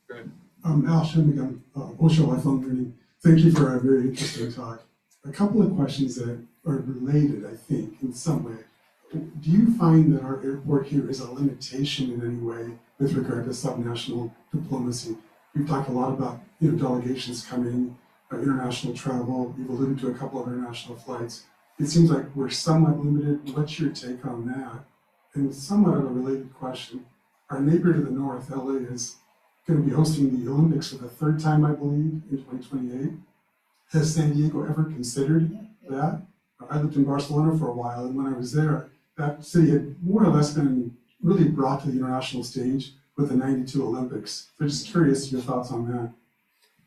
[SPEAKER 4] ahead.
[SPEAKER 6] Al Shinnigan, OSHA Lifelong Learning. Thank you for a very interesting talk. A couple of questions that are related, I think, in some way. Do you find that our airport here is a limitation in any way with regard to subnational diplomacy? We've talked a lot about delegations coming, international travel. You've alluded to a couple of international flights. It seems like we're somewhat limited. What's your take on that? And somewhat of a related question. Our neighbor to the north, LA, is going to be hosting the Olympics for the third time, I believe, in 2028. Has San Diego ever considered that? I lived in Barcelona for a while, and when I was there, that city had more or less been really brought to the international stage with the '92 Olympics. So just curious your thoughts on that.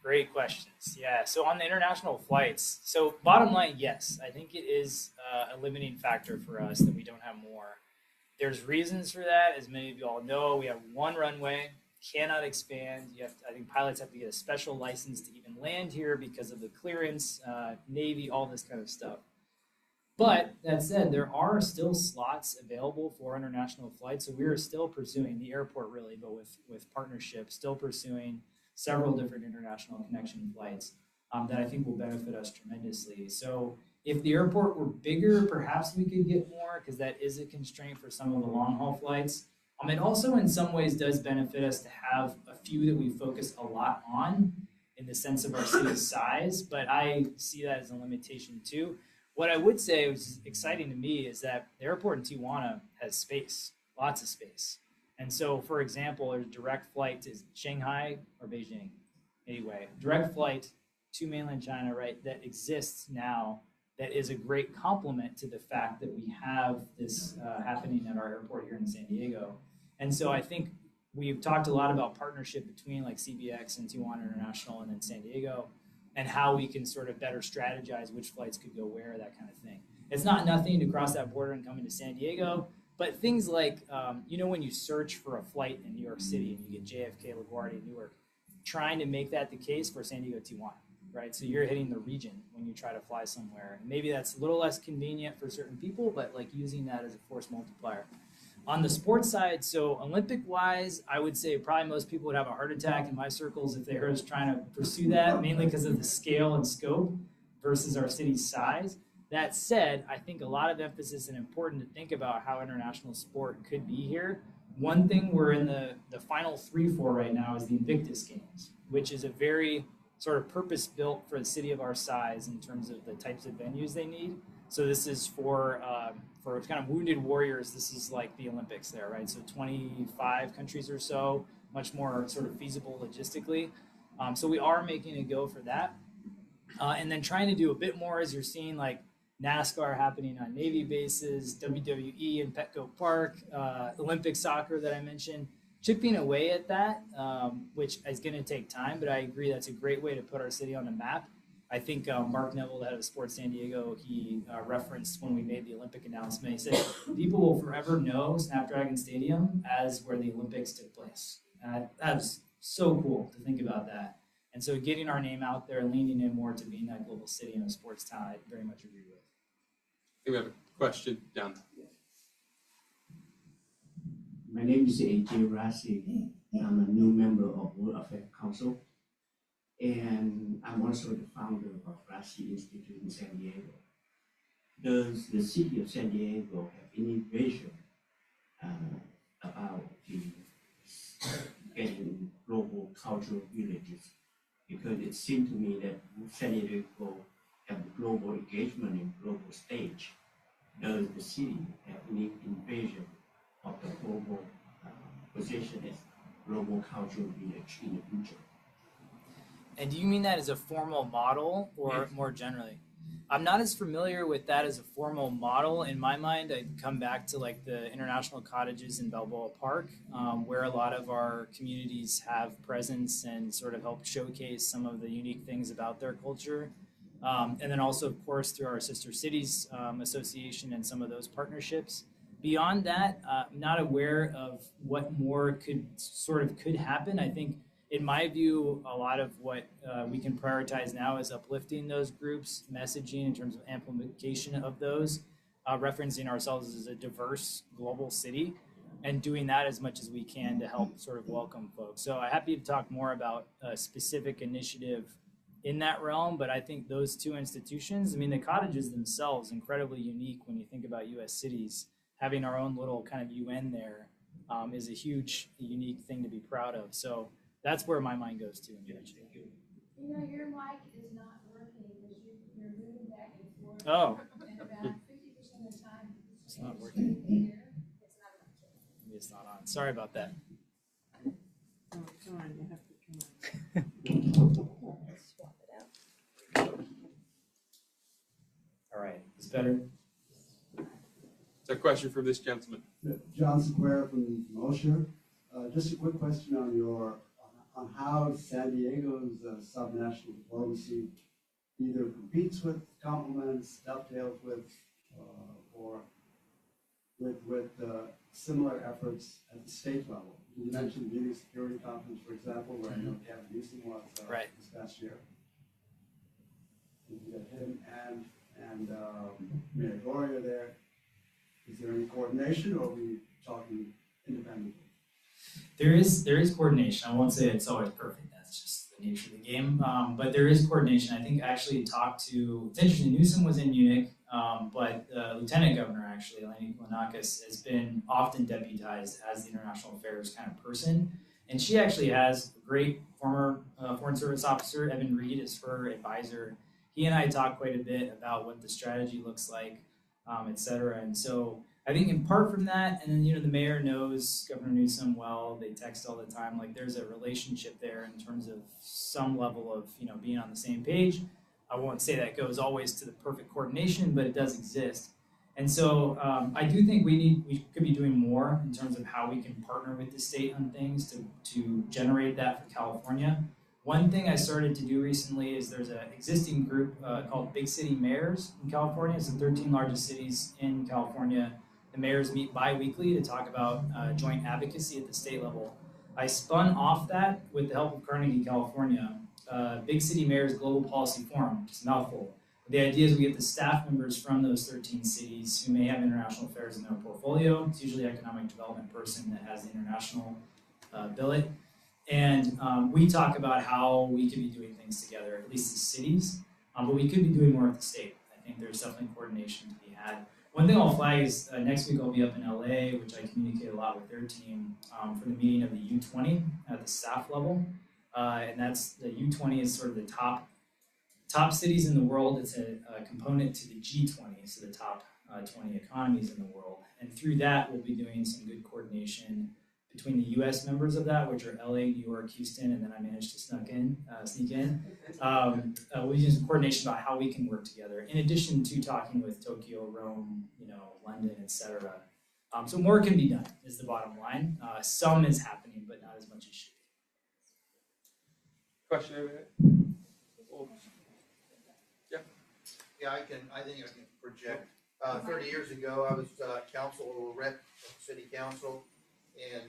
[SPEAKER 3] Great questions. Yeah. So on the international flights, so bottom line, yes, I think it is a limiting factor for us that we don't have more. There's reasons for that. As many of you all know, we have one runway, cannot expand. I think pilots have to get a special license to even land here because of the clearance, Navy, all this kind of stuff. But that said, there are still slots available for international flights. So we are still pursuing the airport really, but with partnerships, still pursuing several different international connection flights that I think will benefit us tremendously. So if the airport were bigger, perhaps we could get more because that is a constraint for some of the long haul flights. It also in some ways does benefit us to have a few that we focus a lot on in the sense of our city's size, but I see that as a limitation too. What I would say, which is exciting to me, is that the airport in Tijuana has space, lots of space. And so, for example, there's a direct flight to Shanghai or Beijing, anyway, direct flight to mainland China, right, that exists now that is a great complement to the fact that we have this happening at our airport here in San Diego. And so I think we've talked a lot about partnership between like CBX and Tijuana International and then San Diego, and how we can sort of better strategize which flights could go where, that kind of thing. It's not nothing to cross that border and come into San Diego, but things like, when you search for a flight in New York City and you get JFK, LaGuardia, Newark, trying to make that the case for San Diego, Tijuana, right? So you're hitting the region when you try to fly somewhere. And maybe that's a little less convenient for certain people, but like using that as a force multiplier. On the sports side, so Olympic-wise, I would say probably most people would have a heart attack in my circles if they heard us trying to pursue that, mainly because of the scale and scope versus our city's size. That said, I think a lot of emphasis and important to think about how international sport could be here. One thing we're in the final 3 for right now is the Invictus Games, which is a very sort of purpose-built for the city of our size in terms of the types of venues they need. So this is for kind of wounded warriors. This is like the Olympics there, right? So 25 countries or so, much more sort of feasible logistically. So we are making a go for that. And then trying to do a bit more as you're seeing like NASCAR happening on Navy bases, WWE in Petco Park, Olympic soccer that I mentioned, chipping away at that, which is going to take time, but I agree that's a great way to put our city on the map. I think Mark Neville, the head of Sports San Diego, he referenced when we made the Olympic announcement, he said, people will forever know Snapdragon Stadium as where the Olympics took place. That was so cool to think about that. And so getting our name out there, leaning in more to being that global city and a sports town, I very much agree with.
[SPEAKER 4] I think we have a question down there.
[SPEAKER 7] My name is A.J. Rassi. I'm a new member of World Affairs Council, and I'm also the founder of Rassi Institute in San Diego. Does the city of San Diego have any vision about the getting global cultural villages? Because it seemed to me that San Diego have global engagement in global stage. Does the city have any vision of the global position as global cultural village in the future?
[SPEAKER 3] And do you mean that as a formal model or more generally? I'm not as familiar with that as a formal model. In my mind, I'd come back to like the international cottages in Balboa Park, where a lot of our communities have presence and sort of help showcase some of the unique things about their culture. And then also, of course, through our Sister Cities Association and some of those partnerships. Beyond that, I'm not aware of what more could happen. I think, in my view, a lot of what we can prioritize now is uplifting those groups, messaging in terms of amplification of those, referencing ourselves as a diverse global city, and doing that as much as we can to help sort of welcome folks. So I'm happy to talk more about a specific initiative in that realm, but I think those two institutions, I mean, the cottages themselves, incredibly unique when you think about U.S. cities, having our own little kind of UN there is a huge, unique thing to be proud of. So that's where my mind goes to.
[SPEAKER 8] You know, your mic is not working because you're moving back and forth.
[SPEAKER 3] Oh.
[SPEAKER 8] And about 50% of the time,
[SPEAKER 3] It's not working.
[SPEAKER 8] Maybe
[SPEAKER 3] It's not on. Sorry about that.
[SPEAKER 9] Oh, come on, you have to come on.
[SPEAKER 8] Let's swap it out.
[SPEAKER 3] All right. It's better.
[SPEAKER 4] So a question from this gentleman.
[SPEAKER 10] John Sequeira from OSHA. Just a quick question on on how San Diego's subnational diplomacy either competes with, complements, dovetails with, or with similar efforts at the state level. You mentioned the Munich Security Conference, for example, where I know Gavin Newsom was
[SPEAKER 3] Right.
[SPEAKER 10] this past year. You got him and Mayor Gloria there. Is there any coordination, or are we talking independently?
[SPEAKER 3] There is coordination. I won't say it's always perfect. That's just the nature of the game. But there is coordination. I think actually talked to, it's interesting, Newsom was in Munich, but the Lieutenant Governor actually, Eleni Kounakis, has been often deputized as the international affairs kind of person. And she actually has a great former Foreign Service officer, Evan Reed, is her advisor. He and I talked quite a bit about what the strategy looks like, et cetera. And so I think in part from that, and then, the mayor knows Governor Newsom well, they text all the time, like there's a relationship there in terms of some level of, being on the same page. I won't say that goes always to the perfect coordination, but it does exist. And so I do think we could be doing more in terms of how we can partner with the state on things to generate that for California. One thing I started to do recently is there's an existing group called Big City Mayors in California. It's the 13 largest cities in California. The mayors meet bi-weekly to talk about joint advocacy at the state level. I spun off that with the help of Carnegie, California, Big City Mayors Global Policy Forum, which is a mouthful. The idea is we get the staff members from those 13 cities who may have international affairs in their portfolio. It's usually an economic development person that has the international billet. And we talk about how we could be doing things together, at least as cities, but we could be doing more at the state. I think there's definitely coordination to be had. One thing I'll flag is next week I'll be up in LA, which I communicate a lot with their team for the meeting of the U20 at the staff level. And that's the U20 is sort of the top cities in the world. It's a component to the G20, so the top 20 economies in the world. And through that, we'll be doing some good coordination between the U.S. members of that, which are LA, New York, Houston, and then I managed to sneak in. We'll be doing some coordination about how we can work together, in addition to talking with Tokyo, Rome, London, etc. So more can be done, is the bottom line. Some is happening, but not as much as should be.
[SPEAKER 4] Question over here?
[SPEAKER 11] Yeah, I think I can project. 30 years ago, I was council rep at the city council, and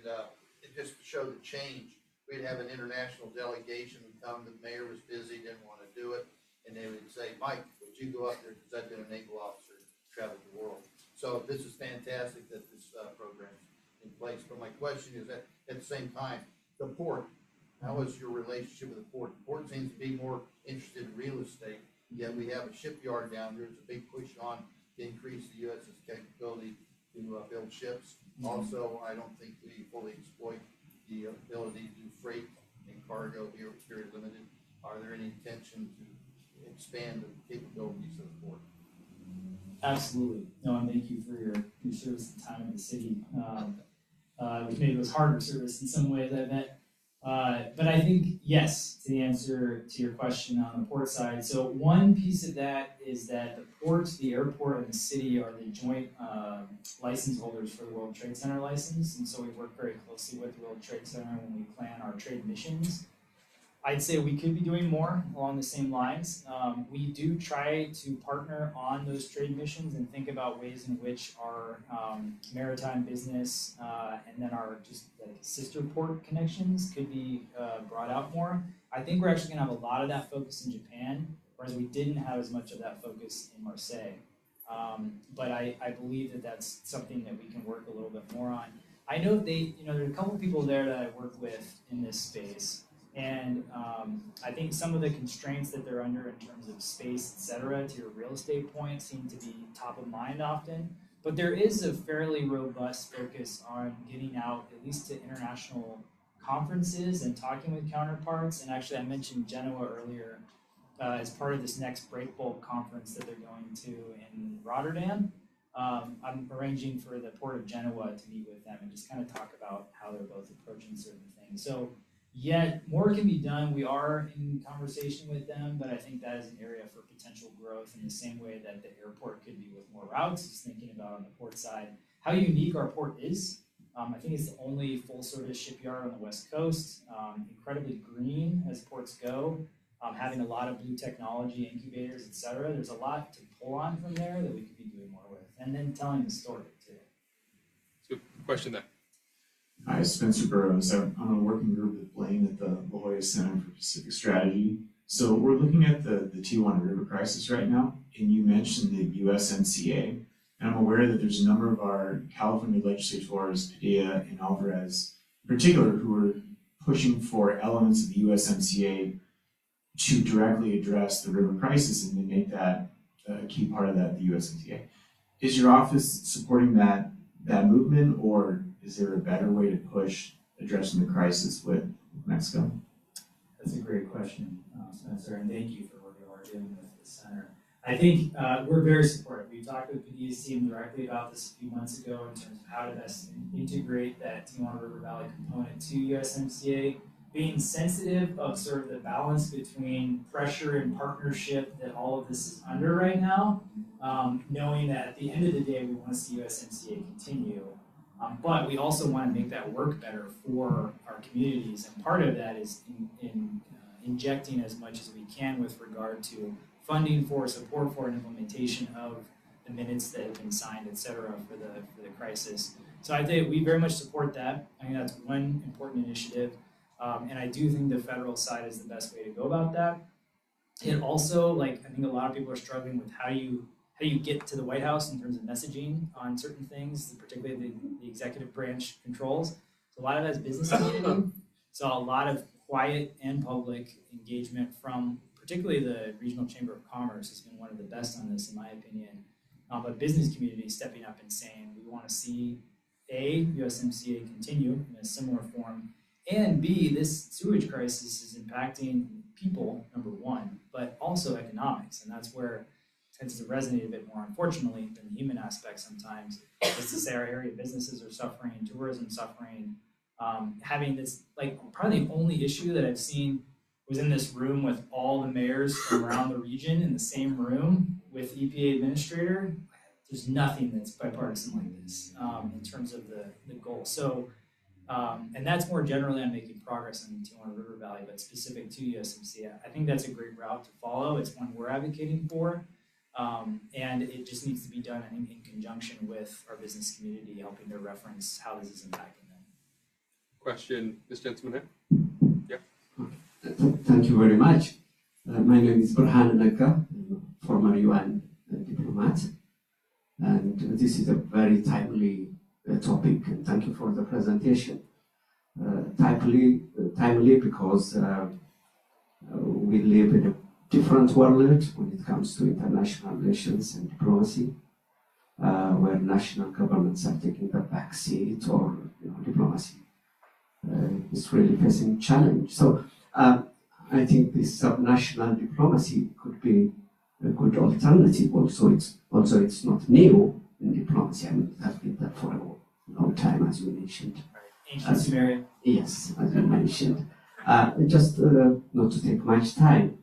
[SPEAKER 11] it just showed the change. We'd have an international delegation come, the mayor was busy, didn't want to do it, and they would say, Mike, would you go up there, because I've been a naval officer, traveled the world. So this is fantastic that this program's in place, but my question is that at the same time, the port, how is your relationship with the port? The port seems to be more interested in real estate, yet we have a shipyard down there. There's a big push on to increase the U.S.'s capability to build ships. Also, I don't think we fully exploit the ability to do freight and cargo here, very limited. Are there any intention to expand the capabilities of the port?
[SPEAKER 3] Absolutely. No, and thank you for your service and time in the city. Which maybe was harder service in some ways, I bet. But I think, yes, to the answer to your question on the port side. So one piece of that is that the port, the airport, and the city are the joint license holders for the World Trade Center license. And so we work very closely with the World Trade Center when we plan our trade missions. I'd say we could be doing more along the same lines. We do try to partner on those trade missions and think about ways in which our maritime business and then our just like sister port connections could be brought out more. I think we're actually going to have a lot of that focus in Japan, whereas we didn't have as much of that focus in Marseille. But I believe that that's something that we can work a little bit more on. I know there's a couple of people there that I work with in this space. And I think some of the constraints that they're under in terms of space, et cetera, to your real estate point, seem to be top of mind often. But there is a fairly robust focus on getting out, at least to international conferences and talking with counterparts. And actually, I mentioned Genoa earlier as part of this next Breakbulk conference that they're going to in Rotterdam. I'm arranging for the Port of Genoa to meet with them and just kind of talk about how they're both approaching certain things. So, yet more can be done. We are in conversation with them, but I think that is an area for potential growth in the same way that the airport could be with more routes. Just thinking about on the port side, how unique our port is. I think it's the only full-service shipyard on the West Coast, incredibly green as ports go, having a lot of blue technology, incubators, et cetera. There's a lot to pull on from there that we could be doing more with, and then telling the story too.
[SPEAKER 4] So, question there.
[SPEAKER 12] Hi, Spencer Burrows. I'm on a working group with Blaine at the La Jolla Center for Pacific Strategy. So we're looking at the Tijuana River crisis right now, and you mentioned the USMCA. And I'm aware that there's a number of our California legislators, Padilla and Alvarez, in particular, who are pushing for elements of the USMCA to directly address the river crisis and to make that a key part of that, the USMCA. Is your office supporting that movement, or is there a better way to push addressing the crisis with Mexico?
[SPEAKER 3] That's a great question, Spencer, and thank you for what you are doing with the center. I think we're very supportive. We talked with Padilla's team directly about this a few months ago in terms of how to best integrate that Tijuana River Valley component to USMCA, being sensitive of sort of the balance between pressure and partnership that all of this is under right now, knowing that at the end of the day, we want to see USMCA continue. But we also want to make that work better for our communities, and part of that is injecting as much as we can with regard to funding for, support for, and implementation of the minutes that have been signed, et cetera, for the crisis. So I think we very much support that. I think that's one important initiative, and I do think the federal side is the best way to go about that. It also, I think a lot of people are struggling with how you get to the White House in terms of messaging on certain things, particularly the executive branch controls. So a lot of that is business community. So a lot of quiet and public engagement from particularly the Regional Chamber of Commerce has been one of the best on this, in my opinion. But business community stepping up and saying, we want to see USMCA continue in a similar form, and B, this sewage crisis is impacting people, number one, but also economics. And that's where it tends to resonate a bit more, unfortunately, than the human aspect sometimes. It's this area businesses are suffering, tourism suffering, having this, probably the only issue that I've seen was in this room with all the mayors from around the region in the same room with EPA administrator. There's nothing that's bipartisan like this in terms of the goal. So, and that's more generally on making progress in the Tijuana River Valley, but specific to USMCA. I think that's a great route to follow. It's one we're advocating for. And it just needs to be done, I think, in conjunction with our business community, helping to reference how this is impacting them.
[SPEAKER 4] Question, this gentleman here.
[SPEAKER 7] Thank you very much. My name is Burhan Naka, former UN diplomat, and this is a very timely topic, and thank you for the presentation. Timely because we live in a different world when it comes to international relations and diplomacy, where national governments are taking the back seat, or diplomacy is really facing challenge. So I think this subnational diplomacy could be a good alternative. Also, it's not new in diplomacy. I mean, it has been there for a long time, as you mentioned.
[SPEAKER 3] Ancient Sumeria.
[SPEAKER 7] Yes, as you mentioned. Just not to take much time.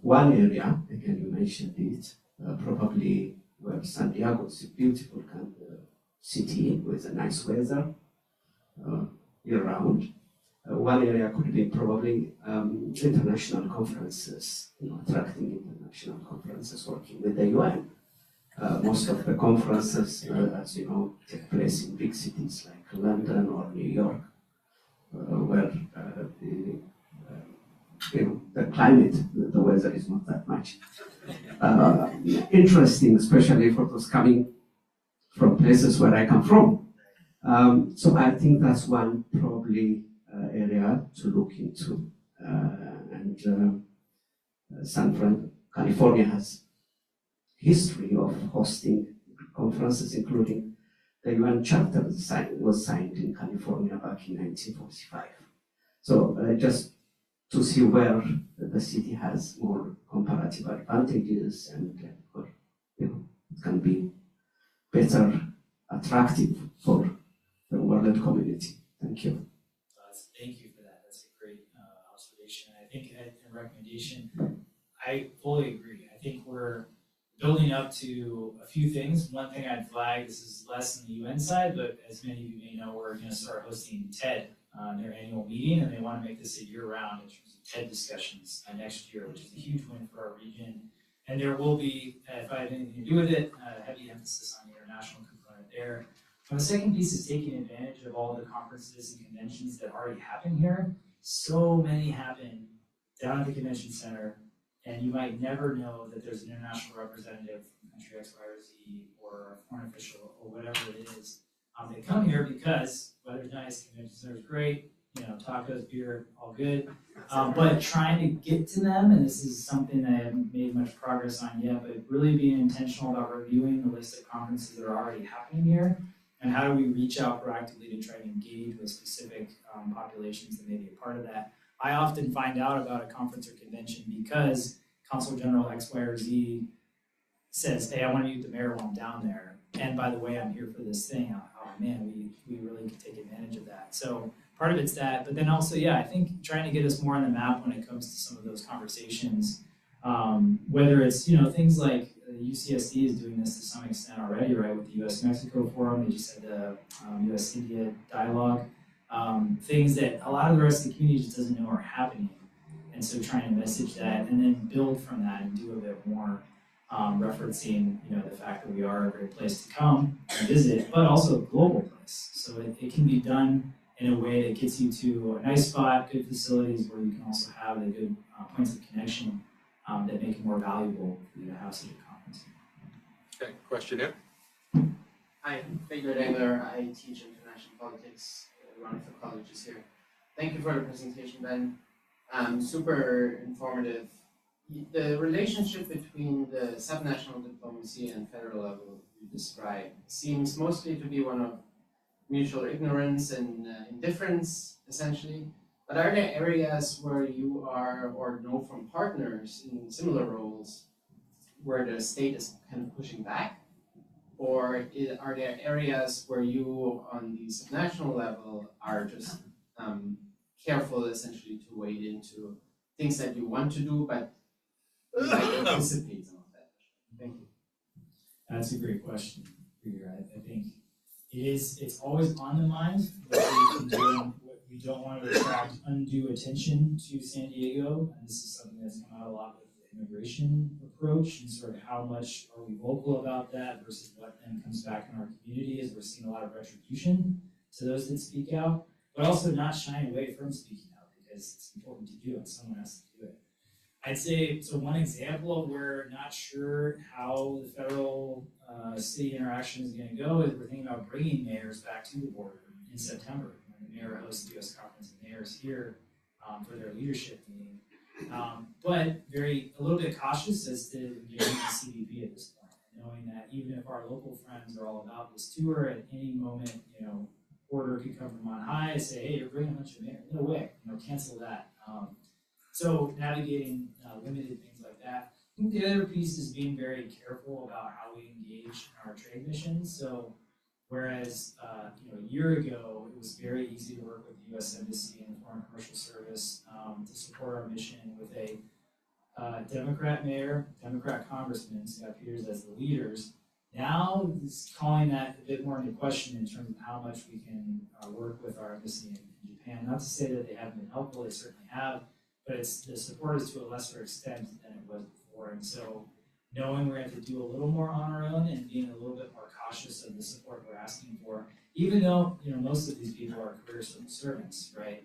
[SPEAKER 7] One area, again, you mentioned it, probably where San Diego is a beautiful kind of city with a nice weather year-round. One area could be probably international conferences, attracting international conferences, working with the UN. Most of the conferences, as you know, take place in big cities like London or New York, where the climate, the weather is not that much interesting, especially for those coming from places where I come from. So I think that's one probably area to look into. And California has history of hosting conferences, including the UN Charter was signed in California back in 1945. So just to see where the city has more comparative advantages and it can be better attractive for the world community. Thank you.
[SPEAKER 3] Thank you for that. That's a great observation. I think a recommendation, I fully agree. I think we're building up to a few things. One thing I'd flag, this is less on the UN side, but as many of you may know, we're going to start hosting TED, their annual meeting, and they want to make this a year-round in terms of TED discussions next year, which is a huge win for our region. And there will be, if I have anything to do with it, a heavy emphasis on the international component there. And the second piece is taking advantage of all the conferences and conventions that already happen here. So many happen down at the convention center, and you might never know that there's an international representative from country X, Y, or Z, or a foreign official, or whatever it is. They come here because weather's nice, convention center's great, tacos, beer, all good. But trying to get to them, and this is something that I haven't made much progress on yet, but really being intentional about reviewing the list of conferences that are already happening here, and how do we reach out proactively to try to engage with specific populations that may be a part of that. I often find out about a conference or convention because Consul General X, Y, or Z says, hey, I want to meet the mayor while I'm down there. And by the way, I'm here for this thing. Oh man, we really could take advantage of that. So part of it's that, but then also, yeah, I think trying to get us more on the map when it comes to some of those conversations, whether it's, things like UCSD is doing this to some extent already, right, with the US-Mexico Forum. They just had the US-India dialogue. Things that a lot of the rest of the community just doesn't know are happening. And so trying to message that and then build from that and do a bit more, referencing, the fact that we are a great place to come and visit, but also a global place. So it can be done in a way that gets you to a nice spot, good facilities where you can also have the good points of connection that make it more valuable for you to have such a conference.
[SPEAKER 4] Okay, question here.
[SPEAKER 13] Hi, Pedro Dengler. I teach international politics at one of the colleges here. Thank you for the presentation, Ben. Super informative. The relationship between the subnational diplomacy and federal level you described seems mostly to be one of mutual ignorance and indifference, essentially. But are there areas where you are, or know from partners in similar roles, where the state is kind of pushing back? Or are there areas where you, on the subnational level, are just careful, essentially, to wade into things that you want to do, but you might anticipate some of that? Thank you.
[SPEAKER 3] That's a great question, Peter. I think it's always on the mind what we can do. We don't want to attract undue attention to San Diego, and this is something that's come out a lot with the immigration approach and sort of how much are we vocal about that versus what then comes back in our community, as we're seeing a lot of retribution to those that speak out, but also not shying away from speaking out because it's important to do and someone has to do it. I'd say, so one example of where not sure how the federal city interaction is going to go is we're thinking about bringing mayors back to the border in September. The mayor hosts the U.S. Conference of Mayors here for their leadership meeting, but a little bit cautious as to engaging the CBP at this point, knowing that even if our local friends are all about this tour, at any moment, order could come from on high and say, hey, you're bringing a bunch of mayors. No way, cancel that. So navigating limited things like that. I think the other piece is being very careful about how we engage in our trade missions. So whereas a year ago, it was very easy to work with the U.S. Embassy and the Foreign Commercial Service to support our mission with a Democrat mayor, Democrat congressman, Scott Peters as the leaders. Now it's calling that a bit more into question in terms of how much we can work with our embassy in Japan. Not to say that they haven't been helpful, they certainly have, but the support is to a lesser extent than it was before. And so knowing we're going to have to do a little more on our own and being a little bit more cautious of the support we're asking for, even though most of these people are career civil servants, right?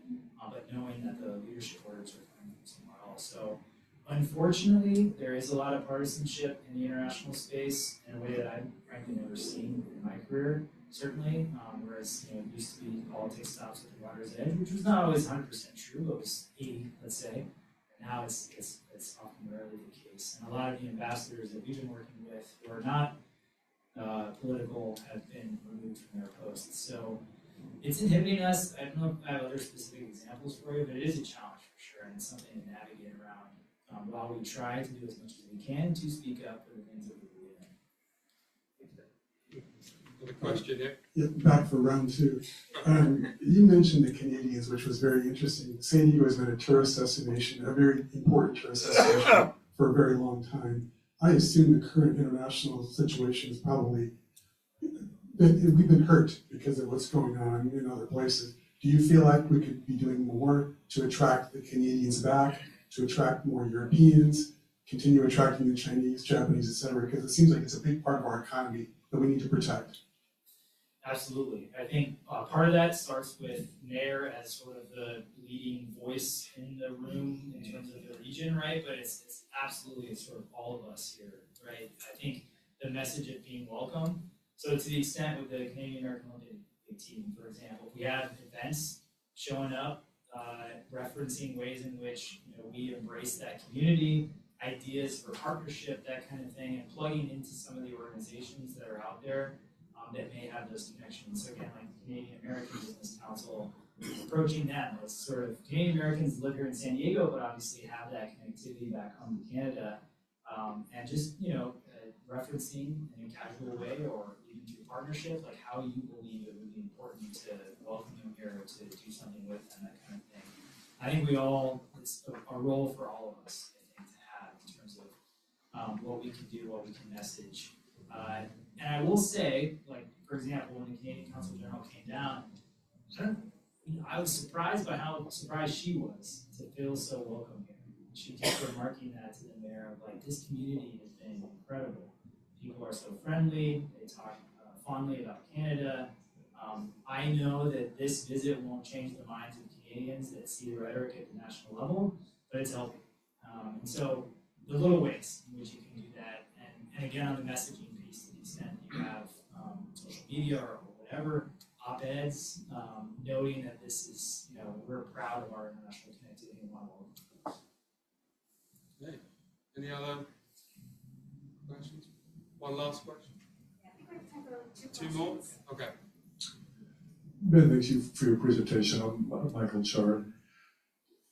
[SPEAKER 3] But knowing that the leadership orders are coming from somewhere else. So unfortunately, there is a lot of partisanship in the international space in a way that I've frankly never seen in my career, certainly. Whereas it used to be politics stops at the water's edge, which was not always 100% true, but it was 80, let's say. And now it's often rarely the case. And a lot of the ambassadors that we've been working with who are not political have been removed from their posts. So it's inhibiting us. I don't know if I have other specific examples for you, but it is a challenge for sure, and it's something to navigate around while we try to do as much as we can to speak up for the things that we believe in.
[SPEAKER 4] Got a question here.
[SPEAKER 6] Yeah, back for round two. You mentioned the Canadians, which was very interesting. San Diego has been a tourist destination, a very important tourist destination for a very long time. I assume the current international situation is probably, that we've been hurt because of what's going on in other places. Do you feel like we could be doing more to attract the Canadians back, to attract more Europeans, continue attracting the Chinese, Japanese, et cetera? Because it seems like it's a big part of our economy that we need to protect.
[SPEAKER 14] Absolutely. I think part of that starts with mayor as sort of the leading voice in the room in terms of the region, right? But it's absolutely sort of all of us here, right? I think the message of being welcome. So to the extent with the Canadian American Olympic team, for example, we have events showing up, referencing ways in which we embrace that community, ideas for partnership, that kind of thing, and plugging into some of the organizations that are out there that may have those connections. So again, like the Canadian American Business Council, approaching them as sort of Canadian Americans live here in San Diego, but obviously have that connectivity back home to Canada, and just referencing in a casual way or even through partnership, like how you believe it would be important to welcome them here, to do something with them, that kind of thing. I think it's a role for all of us, I think, to have in terms of what we can do, what we can message. And I will say, like, for example, when the Canadian Consul General came down, I was surprised by how surprised she was to feel so welcome here. She kept remarking that to the mayor of, like, this community has been incredible. People are so friendly, they talk fondly about Canada. I know that this visit won't change the minds of Canadians that see the rhetoric at the national level, but it's helping. And so the little ways in which you can do that, and again on the messaging piece, to the extent you have social media or whatever, op-eds, noting that this is, we're proud of our international connectivity and want to welcome.
[SPEAKER 4] Okay. Any other questions? One last question?
[SPEAKER 8] Yeah, I think we have time for like
[SPEAKER 4] Two more? Okay.
[SPEAKER 15] Ben, thank you for your presentation. I'm Michael Chard.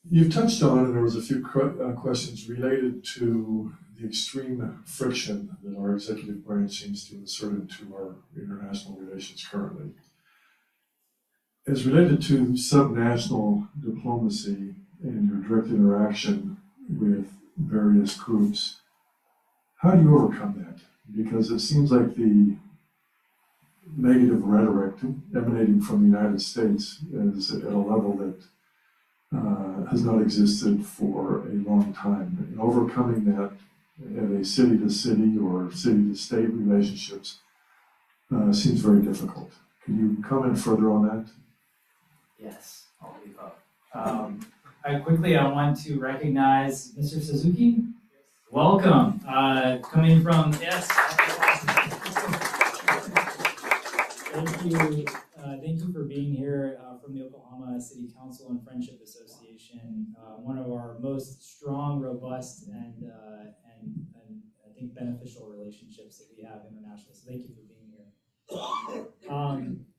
[SPEAKER 15] You've touched on, and there was a few questions related to the extreme friction that our executive branch seems to insert into our international relations currently. As related to subnational diplomacy and your direct interaction with various groups, how do you overcome that? Because it seems like the negative rhetoric emanating from the United States is at a level that has not existed for a long time. And overcoming that at a city-to-city or city-to-state relationships seems very difficult. Can you comment further on that?
[SPEAKER 3] Yes, I'll leave up. I want to recognize Mr. Suzuki. Welcome. Coming from, yes. Thank you for being here from the Oklahoma City Council and Friendship Association. One of our most strong, robust, and I think beneficial relationships that we have internationally. So thank you for being here.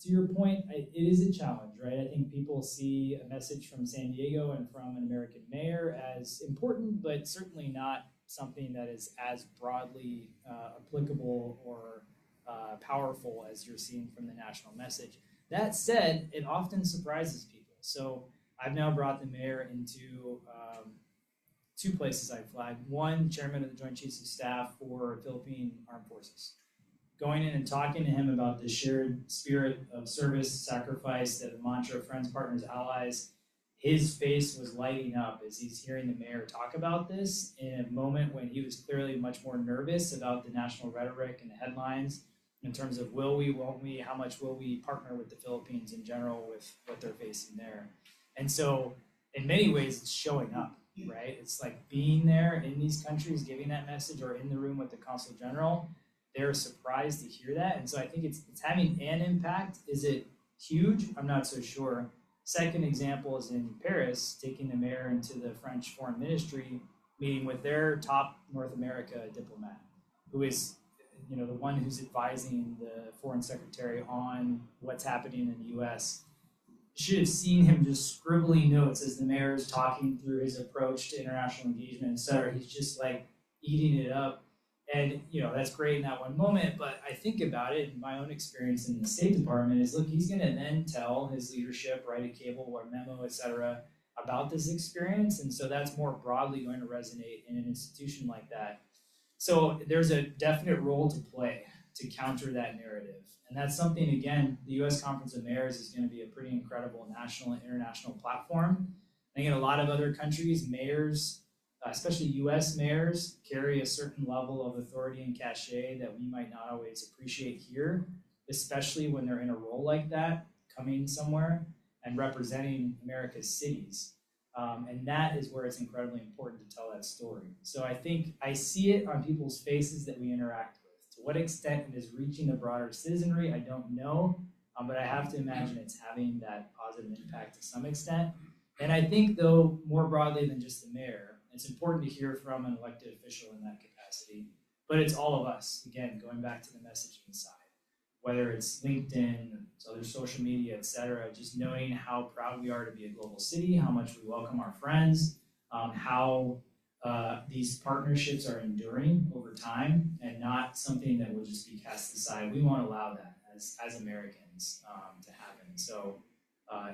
[SPEAKER 3] To your point, it is a challenge, right? I think people see a message from San Diego and from an American mayor as important, but certainly not something that is as broadly applicable or powerful as you're seeing from the national message. That said, it often surprises people. So I've now brought the mayor into two places I flagged. One, chairman of the Joint Chiefs of Staff for Philippine Armed Forces. Going in and talking to him about the shared spirit of service, sacrifice, that mantra, friends, partners, allies, his face was lighting up as he's hearing the mayor talk about this in a moment when he was clearly much more nervous about the national rhetoric and the headlines in terms of will we, won't we, how much will we partner with the Philippines in general with what they're facing there. And so in many ways it's showing up, right? It's like being there in these countries, giving that message, or in the room with the Consul General. They're surprised to hear that. And so I think it's having an impact. Is it huge? I'm not so sure. Second example is in Paris, taking the mayor into the French Foreign Ministry, meeting with their top North America diplomat, who is the one who's advising the foreign secretary on what's happening in the U.S. Should have seen him just scribbling notes as the mayor is talking through his approach to international engagement, et cetera. He's just like eating it up. And that's great in that one moment, but I think about it in my own experience in the State Department is, look, he's gonna then tell his leadership, write a cable or memo, et cetera, about this experience. And so that's more broadly going to resonate in an institution like that. So there's a definite role to play to counter that narrative. And that's something, again, the US Conference of Mayors is going to be a pretty incredible national and international platform. I think in a lot of other countries, mayors, especially US mayors, carry a certain level of authority and cachet that we might not always appreciate here, especially when they're in a role like that, coming somewhere and representing America's cities. And that is where it's incredibly important to tell that story. So I think I see it on people's faces that we interact with. To what extent it is reaching the broader citizenry, I don't know, but I have to imagine it's having that positive impact to some extent. And I think, though, more broadly than just the mayor, it's important to hear from an elected official in that capacity. But it's all of us, again, going back to the messaging side, whether it's LinkedIn, other social media, et cetera, just knowing how proud we are to be a global city, how much we welcome our friends, how these partnerships are enduring over time and not something that will just be cast aside. We won't allow that as Americans to happen. So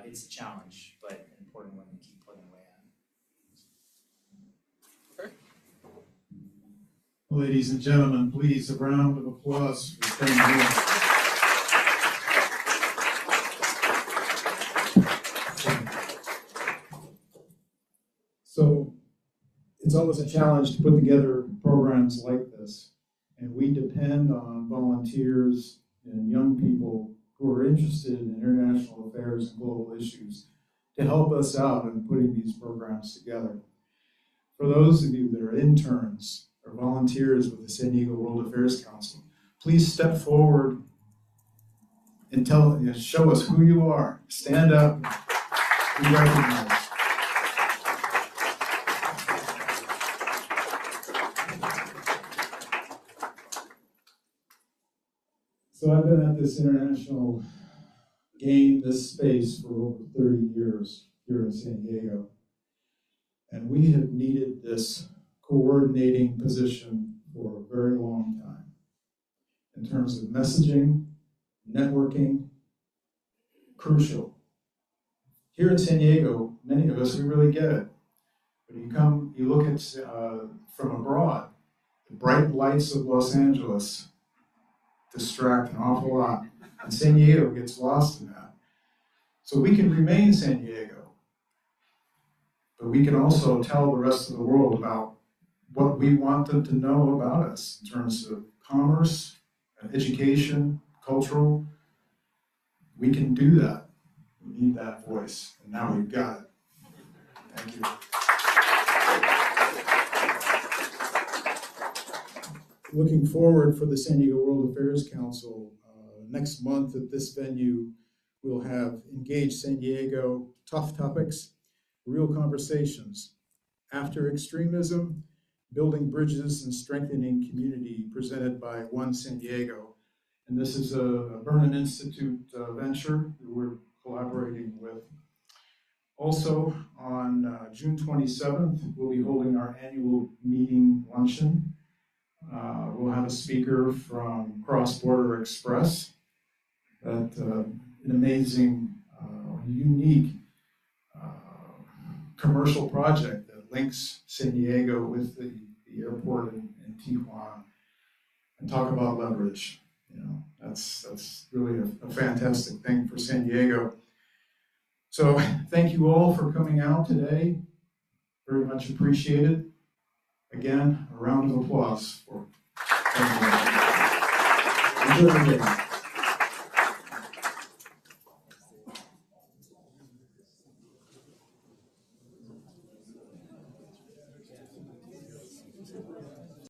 [SPEAKER 3] it's a challenge, but an important one to keep plugging away at.
[SPEAKER 4] Okay.
[SPEAKER 1] Ladies and gentlemen, please a round of applause for staying here. So it's always a challenge to put together programs like this, and we depend on volunteers and young people who are interested in international affairs and global issues to help us out in putting these programs together. For those of you that are interns or volunteers with the San Diego World Affairs Council, please step forward and show us who you are. Stand up, be recognized. So I've been at this international game, this space, for over 30 years here in San Diego. And we have needed this coordinating position for a very long time in terms of messaging, networking, crucial. Here in San Diego, many of us, we really get it. But you look at, from abroad, the bright lights of Los Angeles distract an awful lot, and San Diego gets lost in that. So we can remain San Diego, but we can also tell the rest of the world about what we want them to know about us in terms of commerce, education, cultural. We can do that. We need that voice, and now we've got it. Thank you. Looking forward for the San Diego World Affairs Council, next month at this venue, we'll have Engage San Diego, Tough Topics, Real Conversations, After Extremism, Building Bridges and Strengthening Community, presented by One San Diego. And this is a Vernon Institute venture that we're collaborating with. Also, on June 27th, we'll be holding our annual meeting luncheon. We'll have a speaker from Cross Border Express, an amazing, unique commercial project that links San Diego with the airport in Tijuana, and talk about leverage. That's really a fantastic thing for San Diego. So thank you all for coming out today. Very much appreciated. Again, a round of applause for everyone. Enjoy the day.